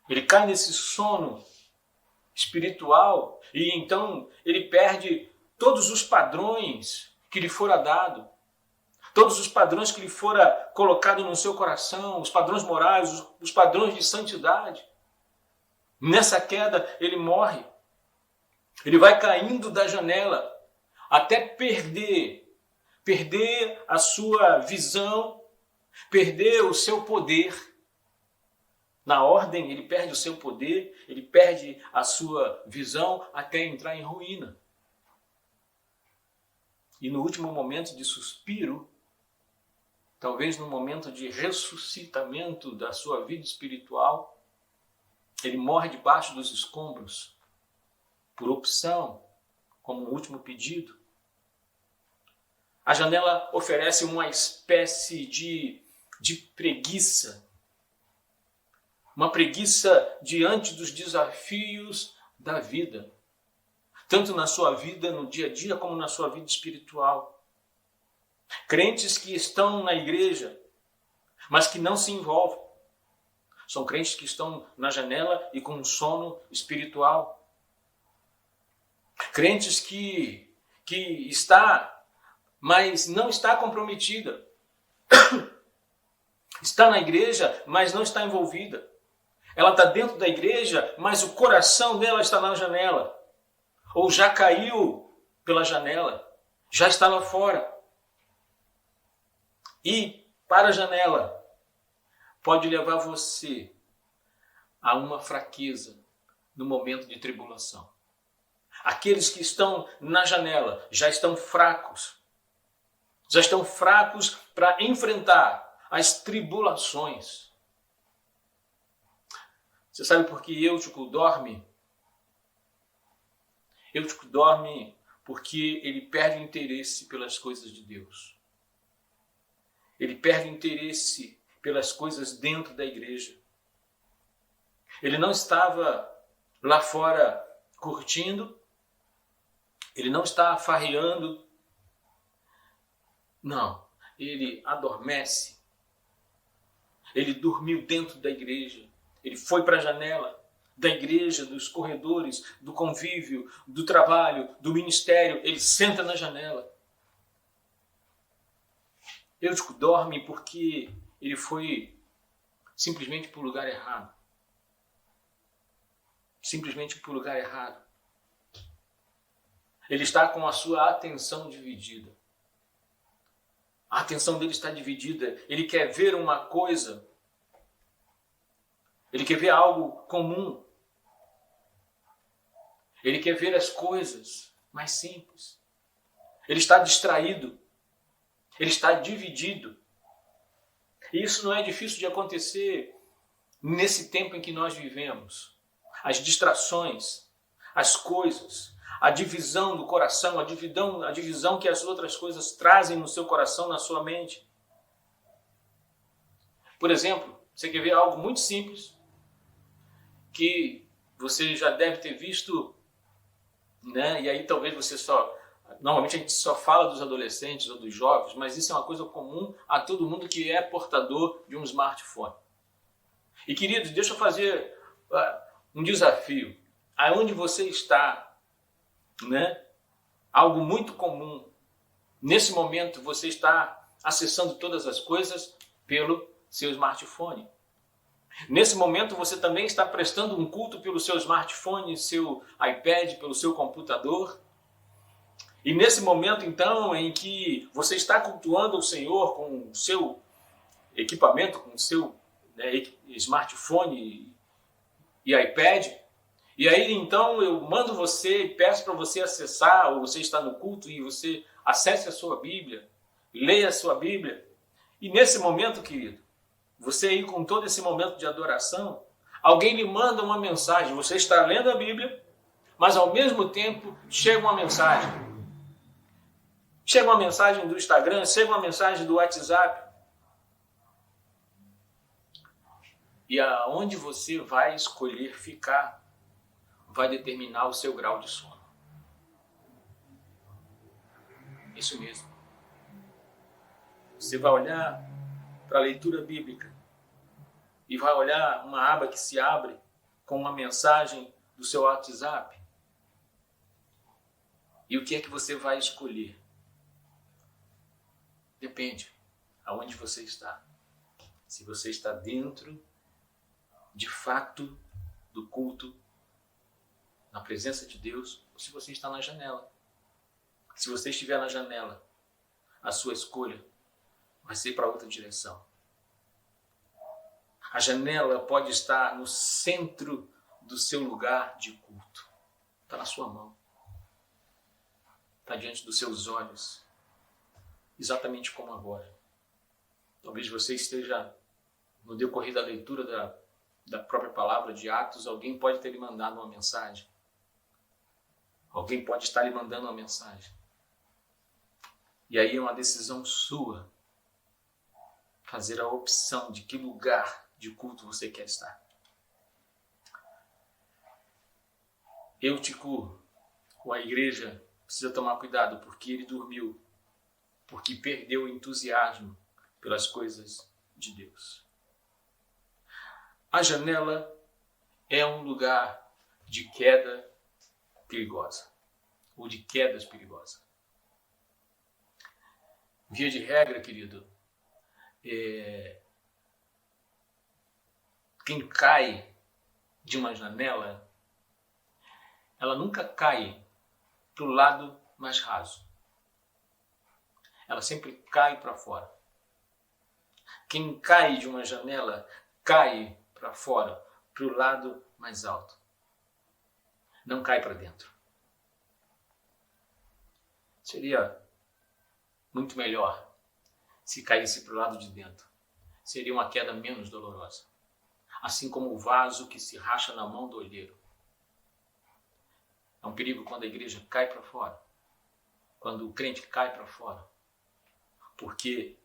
Ele cai nesse sono espiritual e então ele perde todos os padrões que lhe fora dado, todos os padrões que lhe fora colocado no seu coração, os padrões morais, os padrões de santidade. Nessa queda ele morre. Ele vai caindo da janela até perder a sua visão, perder o seu poder. Na ordem, ele perde o seu poder, ele perde a sua visão até entrar em ruína. E no último momento de suspiro, talvez no momento de ressuscitamento da sua vida espiritual, ele morre debaixo dos escombros, por opção, como último pedido. A janela oferece uma espécie de preguiça, uma preguiça diante dos desafios da vida, tanto na sua vida no dia a dia como na sua vida espiritual. Crentes que estão na igreja, mas que não se envolvem. São crentes que estão na janela e com um sono espiritual. Crentes que está, mas não está comprometida. Está na igreja, mas não está envolvida. Ela está dentro da igreja, mas o coração dela está na janela. Ou já caiu pela janela, já está lá fora. E para a janela pode levar você a uma fraqueza no momento de tribulação. Aqueles que estão na janela já estão fracos. Já estão fracos para enfrentar as tribulações. Você sabe por que Eutico dorme Eutico dorme porque ele perde o interesse pelas coisas de Deus. Ele perde o interesse pelas coisas dentro da igreja. Ele não estava lá fora curtindo, ele não está farreando. Não, ele adormece. Ele dormiu dentro da igreja. Ele foi para a janela da igreja, dos corredores, do convívio, do trabalho, do ministério. Ele senta na janela. Eutico dorme porque ele foi simplesmente para o lugar errado. Simplesmente para o lugar errado. Ele está com a sua atenção dividida. A atenção dele está dividida. Ele quer ver uma coisa. Ele quer ver algo comum. Ele quer ver as coisas mais simples. Ele está distraído. Ele está dividido. E isso não é difícil de acontecer nesse tempo em que nós vivemos. As distrações, as coisas, a divisão do coração, a divisão que as outras coisas trazem no seu coração, na sua mente. Por exemplo, você quer ver algo muito simples que você já deve ter visto, né? E aí talvez você normalmente a gente só fala dos adolescentes ou dos jovens, mas isso é uma coisa comum a todo mundo que é portador de um smartphone. E queridos, deixa eu fazer um desafio. Aonde você está, né? Algo muito comum. Nesse momento você está acessando todas as coisas pelo seu smartphone. Nesse momento você também está prestando um culto pelo seu smartphone, seu iPad, pelo seu computador. E nesse momento então em que você está cultuando o Senhor com o seu equipamento, com o seu smartphone e iPad, e aí então eu mando você e peço para você acessar, ou você está no culto e você acesse a sua Bíblia, leia a sua Bíblia. E nesse momento, querido, você aí com todo esse momento de adoração, alguém lhe manda uma mensagem, você está lendo a Bíblia, mas ao mesmo tempo chega uma mensagem. Chega uma mensagem do Instagram, chega uma mensagem do WhatsApp. E aonde você vai escolher ficar vai determinar o seu grau de sono. Isso mesmo. Você vai olhar para a leitura bíblica e vai olhar uma aba que se abre com uma mensagem do seu WhatsApp. E o que é que você vai escolher? Depende aonde você está. Se você está dentro, de fato, do culto, na presença de Deus, ou se você está na janela. Se você estiver na janela, a sua escolha vai ser para outra direção. A janela pode estar no centro do seu lugar de culto. Está na sua mão. Está diante dos seus olhos. Exatamente como agora. Talvez você esteja, no decorrer da leitura da própria palavra de Atos, alguém pode ter lhe mandado uma mensagem. Alguém pode estar lhe mandando uma mensagem. E aí é uma decisão sua fazer a opção de que lugar de culto você quer estar. Eutico, ou a igreja, precisa tomar cuidado porque ele dormiu, porque perdeu o entusiasmo pelas coisas de Deus. A janela é um lugar de queda perigosa, ou de quedas perigosas. Via de regra, querido, quem cai de uma janela, ela nunca cai para o lado mais raso. Ela sempre cai para fora. Quem cai de uma janela, cai para fora, para o lado mais alto. Não cai para dentro. Seria muito melhor se caísse para o lado de dentro. Seria uma queda menos dolorosa. Assim como o vaso que se racha na mão do olheiro. É um perigo quando a igreja cai para fora, quando o crente cai para fora, porque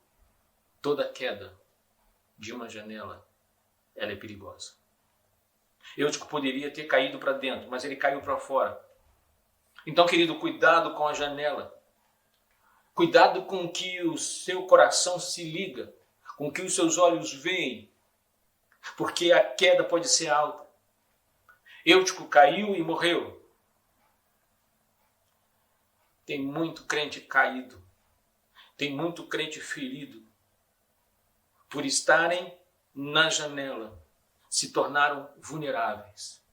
toda queda de uma janela, ela é perigosa. Eutico poderia ter caído para dentro, mas ele caiu para fora. Então, querido, cuidado com a janela. Cuidado com o que o seu coração se liga, com o que os seus olhos veem, porque a queda pode ser alta. Eutico caiu e morreu. Tem muito crente caído, tem muito crente ferido, por estarem na janela, se tornaram vulneráveis,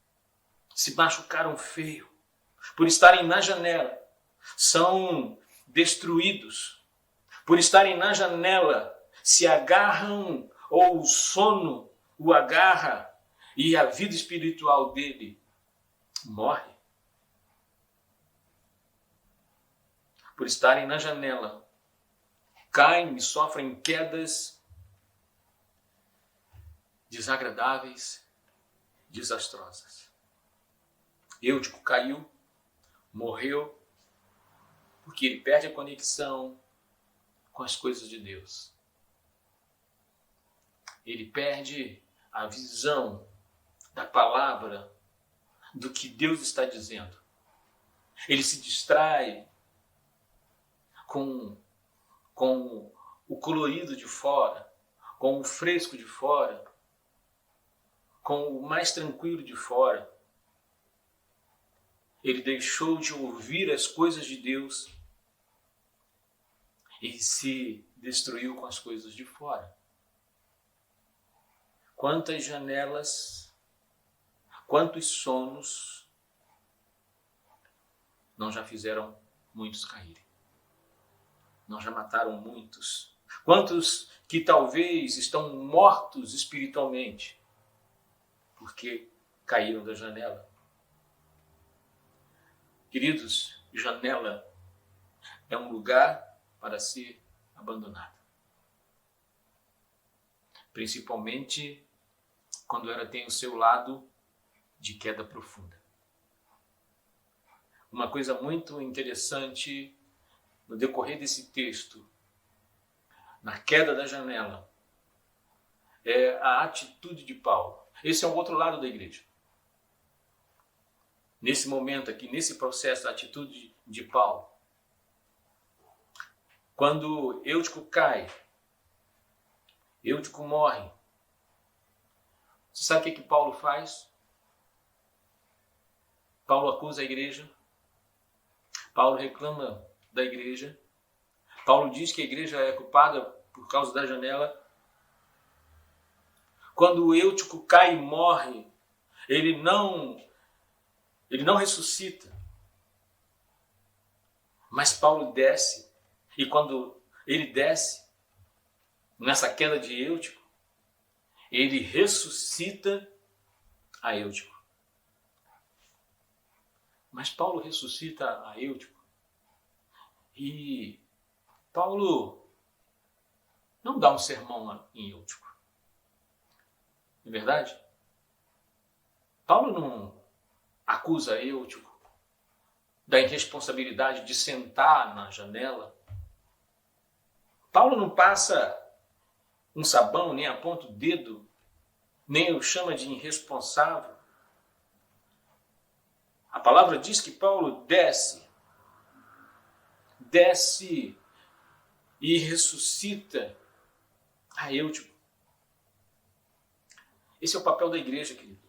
se machucaram feio, por estarem na janela, são destruídos, por estarem na janela, se agarram ou o sono o agarra e a vida espiritual dele morre. Por estarem na janela, caem e sofrem quedas desagradáveis, desastrosas. Eutico caiu, morreu, porque ele perde a conexão com as coisas de Deus. Ele perde a visão da palavra, do que Deus está dizendo. Ele se distrai com o colorido de fora, com o fresco de fora, com o mais tranquilo de fora. Ele deixou de ouvir as coisas de Deus e se destruiu com as coisas de fora. Quantas janelas, quantos sonos não já fizeram muitos caírem? Não já mataram muitos? Quantos que talvez estão mortos espiritualmente porque caíram da janela? Queridos, janela é um lugar para ser abandonado. Principalmente quando ela tem o seu lado de queda profunda. Uma coisa muito interessante no decorrer desse texto, na queda da janela, é a atitude de Paulo. Esse é o outro lado da igreja. Nesse momento aqui, nesse processo, a atitude de Paulo. Quando Eutico cai, Eutico morre. Você sabe o que Paulo faz? Paulo acusa a igreja. Paulo reclama da igreja. Paulo diz que a igreja é culpada por causa da janela. Quando o Eutico cai e morre, ele não ressuscita. Mas Paulo desce. E quando ele desce, nessa queda de Eutico, ele ressuscita a Eutico. Mas Paulo ressuscita a Eutico. E Paulo não dá um sermão em Eutico. Não é verdade? Paulo não acusa Eutico da irresponsabilidade de sentar na janela. Paulo não passa um sabão, nem aponta o dedo, nem o chama de irresponsável. A palavra diz que Paulo desce e ressuscita a Eutico. Esse é o papel da igreja, querido.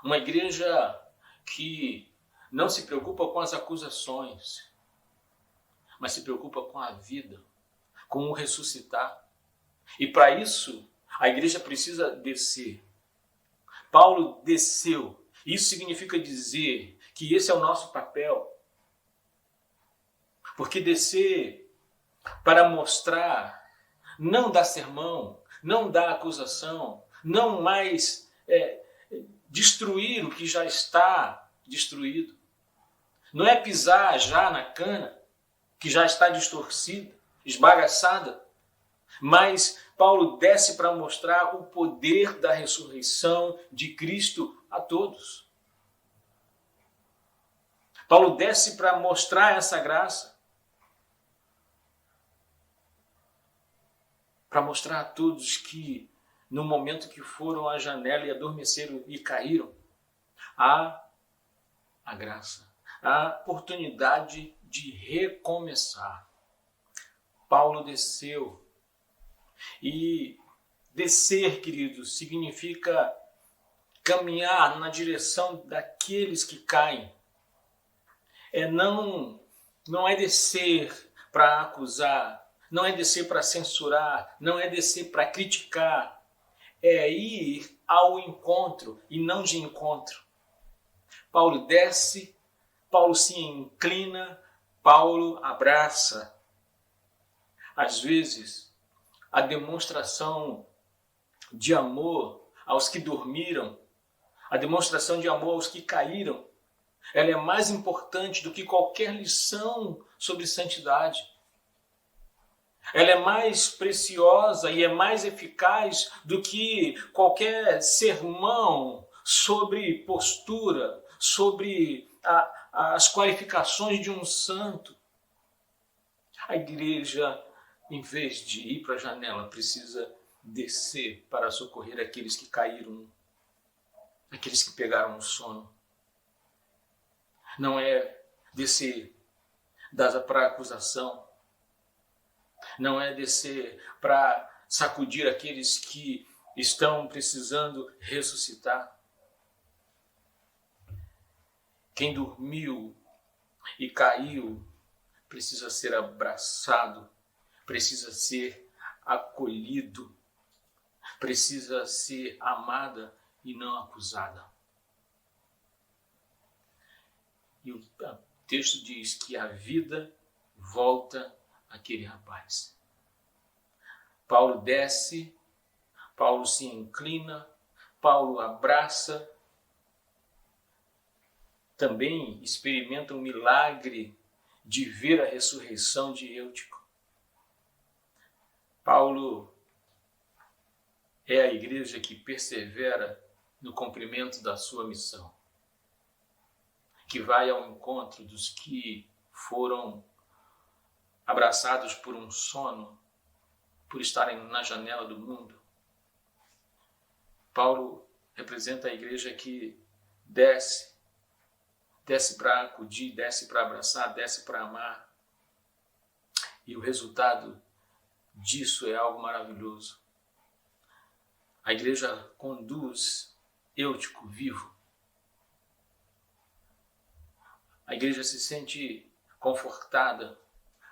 Uma igreja que não se preocupa com as acusações, mas se preocupa com a vida, com o ressuscitar. E para isso, a igreja precisa descer. Paulo desceu. Isso significa dizer que esse é o nosso papel. Porque descer para mostrar, não dar sermão, não dar acusação, não mais destruir o que já está destruído. Não é pisar já na cana, que já está distorcida, esbagaçada. Mas Paulo desce para mostrar o poder da ressurreição de Cristo a todos. Paulo desce para mostrar essa graça, para mostrar a todos que no momento que foram à janela e adormeceram e caíram, há a graça, a oportunidade de recomeçar. Paulo desceu. E descer, queridos, significa caminhar na direção daqueles que caem. Não é descer para acusar, não é descer para censurar, não é descer para criticar. É ir ao encontro e não de encontro. Paulo desce, Paulo se inclina, Paulo abraça. Às vezes, a demonstração de amor aos que dormiram, a demonstração de amor aos que caíram, ela é mais importante do que qualquer lição sobre santidade. Ela é mais preciosa e é mais eficaz do que qualquer sermão sobre postura, sobre as qualificações de um santo. A igreja, em vez de ir para a janela, precisa descer para socorrer aqueles que caíram, aqueles que pegaram o sono. Não é descer para acusação, não é descer para sacudir aqueles que estão precisando ressuscitar. Quem dormiu e caiu precisa ser abraçado, precisa ser acolhido, precisa ser amada e não acusada. E o texto diz que a vida volta àquele rapaz. Paulo desce, Paulo se inclina, Paulo abraça, também experimenta um milagre de ver a ressurreição de Eutico. Paulo é a igreja que persevera no cumprimento da sua missão, que vai ao encontro dos que foram abraçados por um sono, por estarem na janela do mundo. Paulo representa a igreja que desce para acudir, desce para abraçar, desce para amar. E o resultado disso é algo maravilhoso. A igreja conduz Eutico vivo. A igreja se sente confortada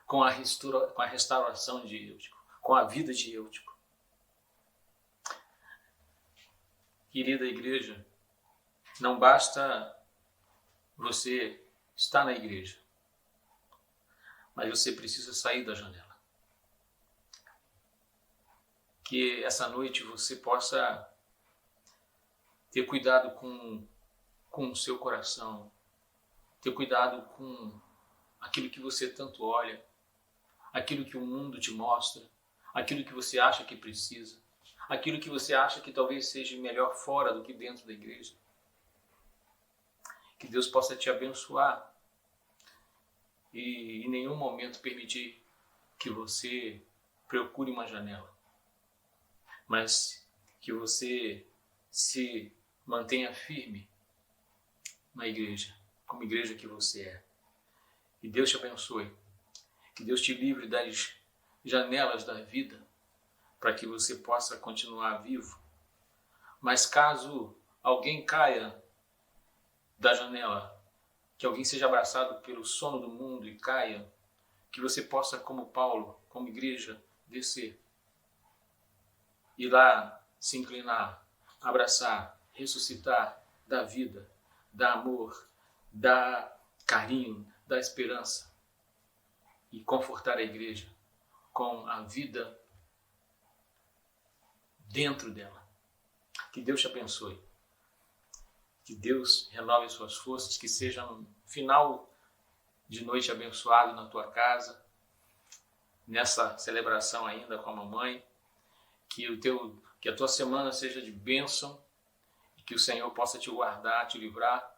com a restauração de Eutico, com a vida de Eutico. Querida igreja, não basta você estar na igreja, mas você precisa sair da janela. Que essa noite você possa ter cuidado com o seu coração, ter cuidado com aquilo que você tanto olha, aquilo que o mundo te mostra, aquilo que você acha que precisa, aquilo que você acha que talvez seja melhor fora do que dentro da igreja. Que Deus possa te abençoar e em nenhum momento permitir que você procure uma janela, mas que você se mantenha firme na igreja, como igreja que você é. E Deus te abençoe. Que Deus te livre das janelas da vida para que você possa continuar vivo. Mas caso alguém caia da janela, que alguém seja abraçado pelo sono do mundo e caia, que você possa, como Paulo, como igreja, descer. Ir lá, se inclinar, abraçar, ressuscitar, dar vida, dar amor, dar carinho, dar esperança e confortar a igreja com a vida dentro dela. Que Deus te abençoe. Que Deus renove suas forças, que seja um final de noite abençoado na tua casa, nessa celebração ainda com a mamãe, que a tua semana seja de bênção, e que o Senhor possa te guardar, te livrar,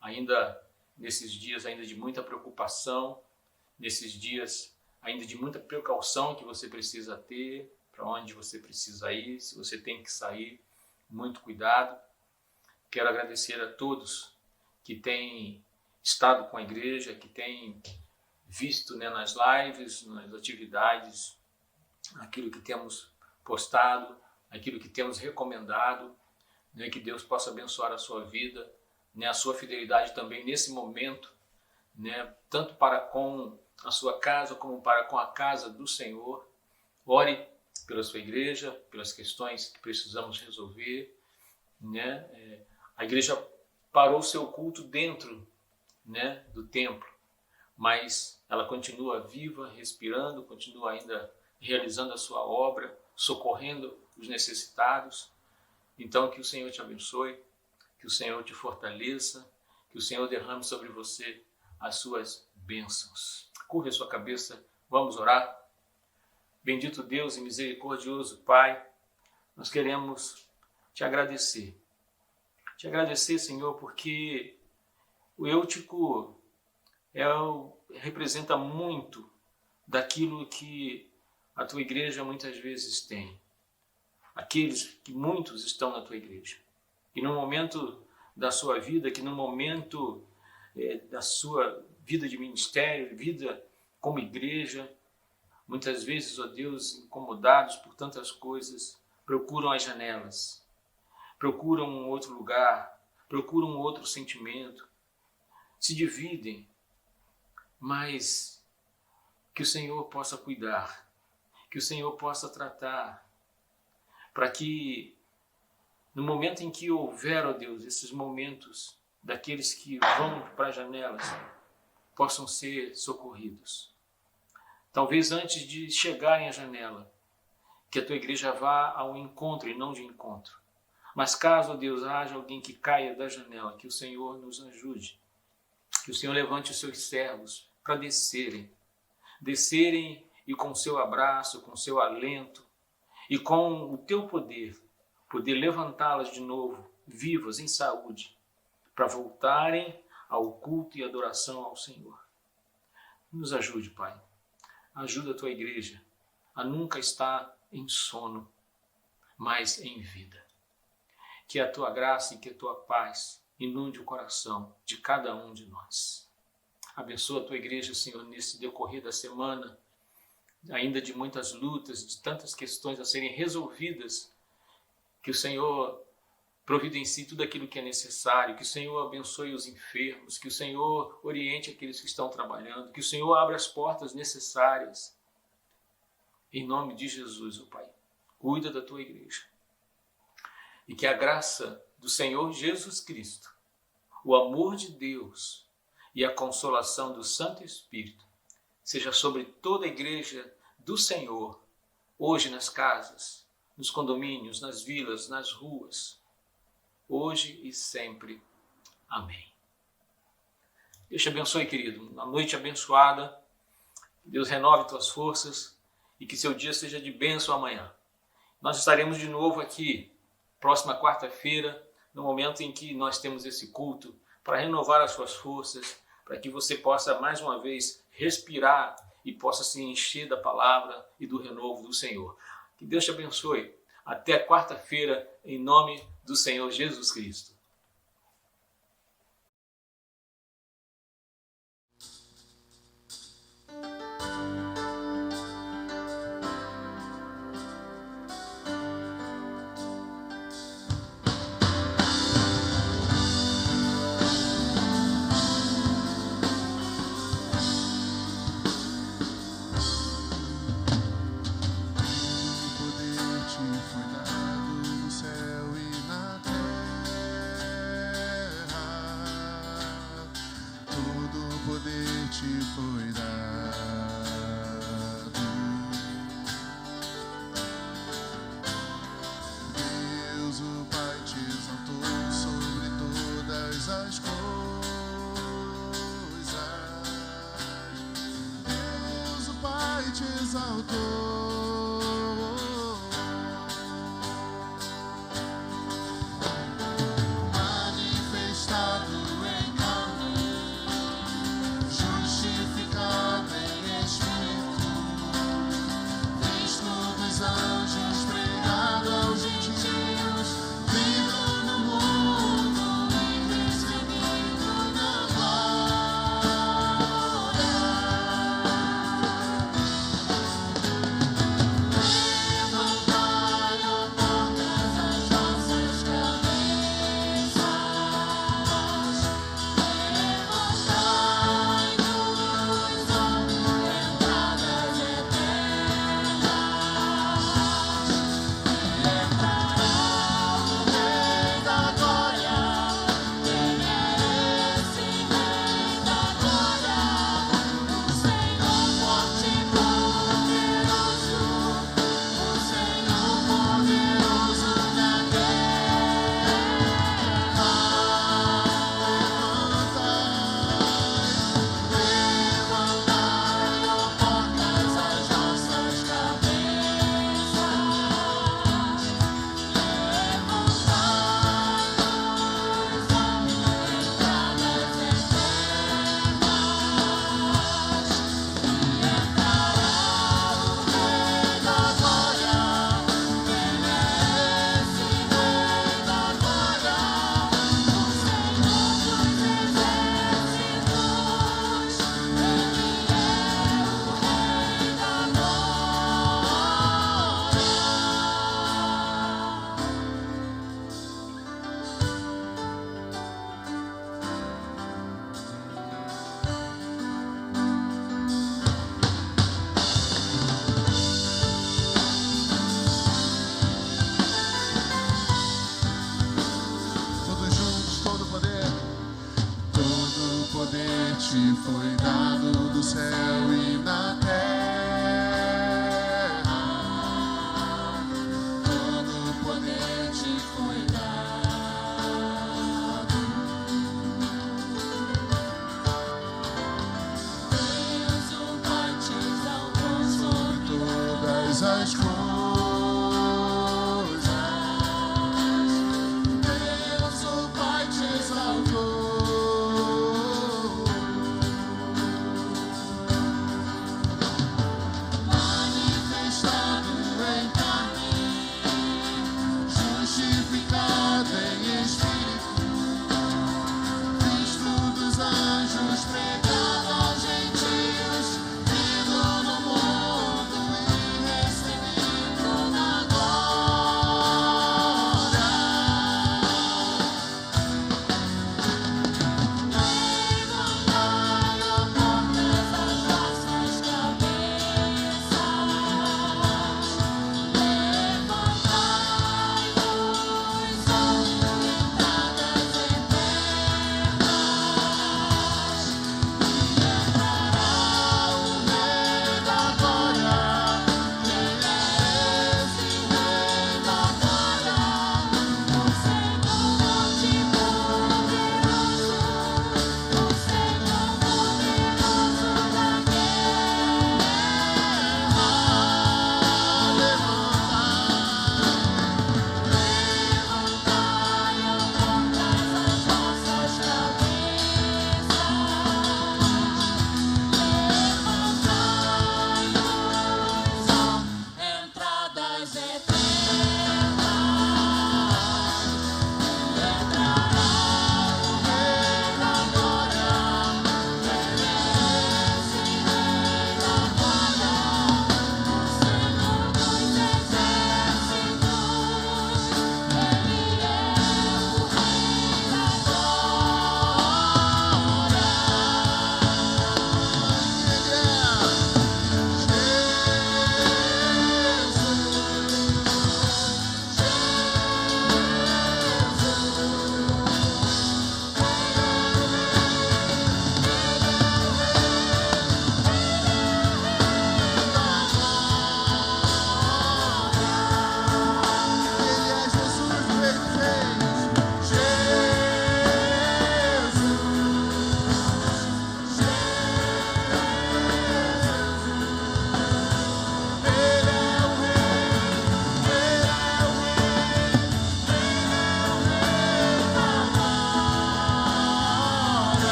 ainda nesses dias ainda de muita preocupação, nesses dias ainda de muita precaução que você precisa ter, para onde você precisa ir, se você tem que sair, muito cuidado. Quero agradecer a todos que têm estado com a igreja, que têm visto, né, nas lives, nas atividades, aquilo que temos postado, aquilo que temos recomendado, né, que Deus possa abençoar a sua vida, né, a sua fidelidade também nesse momento, né, tanto para com a sua casa como para com a casa do Senhor. Ore pela sua igreja, pelas questões que precisamos resolver, né? A igreja parou o seu culto dentro, né, do templo, mas ela continua viva, respirando, continua ainda realizando a sua obra, socorrendo os necessitados. Então, que o Senhor te abençoe, que o Senhor te fortaleça, que o Senhor derrame sobre você as suas bênçãos. Curva a sua cabeça, vamos orar. Bendito Deus e misericordioso Pai, nós queremos te agradecer. Te agradecer, Senhor, porque o Eutico representa muito daquilo que a tua igreja muitas vezes tem. Aqueles que muitos estão na tua igreja. E no momento da sua vida, que no momento da sua vida de ministério, vida como igreja, muitas vezes, ó Deus, incomodados por tantas coisas, procuram as janelas, procuram um outro lugar, procuram um outro sentimento, se dividem, mas que o Senhor possa cuidar, que o Senhor possa tratar, para que no momento em que houver, ó Deus, esses momentos daqueles que vão para as janelas, possam ser socorridos. Talvez antes de chegarem à janela, que a tua igreja vá ao encontro e não de encontro. Mas caso, ó Deus, haja alguém que caia da janela, que o Senhor nos ajude, que o Senhor levante os seus servos para descerem e com o seu abraço, com o seu alento e com o teu poder levantá-las de novo, vivas, em saúde, para voltarem ao culto e adoração ao Senhor. Nos ajude, Pai. Ajuda a tua igreja a nunca estar em sono, mas em vida. Que a tua graça e que a tua paz inunde o coração de cada um de nós. Abençoa a tua igreja, Senhor, nesse decorrer da semana, ainda de muitas lutas, de tantas questões a serem resolvidas. Que o Senhor providencie tudo aquilo que é necessário, que o Senhor abençoe os enfermos, que o Senhor oriente aqueles que estão trabalhando, que o Senhor abra as portas necessárias. Em nome de Jesus, ó Pai, cuida da tua igreja. E que a graça do Senhor Jesus Cristo, o amor de Deus e a consolação do Santo Espírito seja sobre toda a igreja do Senhor, hoje nas casas, nos condomínios, nas vilas, nas ruas, hoje e sempre. Amém. Deus te abençoe, querido. Uma noite abençoada. Deus renove tuas forças e que seu dia seja de bênção amanhã. Nós estaremos de novo aqui, próxima quarta-feira, no momento em que nós temos esse culto, para renovar as suas forças, para que você possa mais uma vez respirar e possa se encher da palavra e do renovo do Senhor. Que Deus te abençoe. Até quarta-feira, em nome do Senhor Jesus Cristo.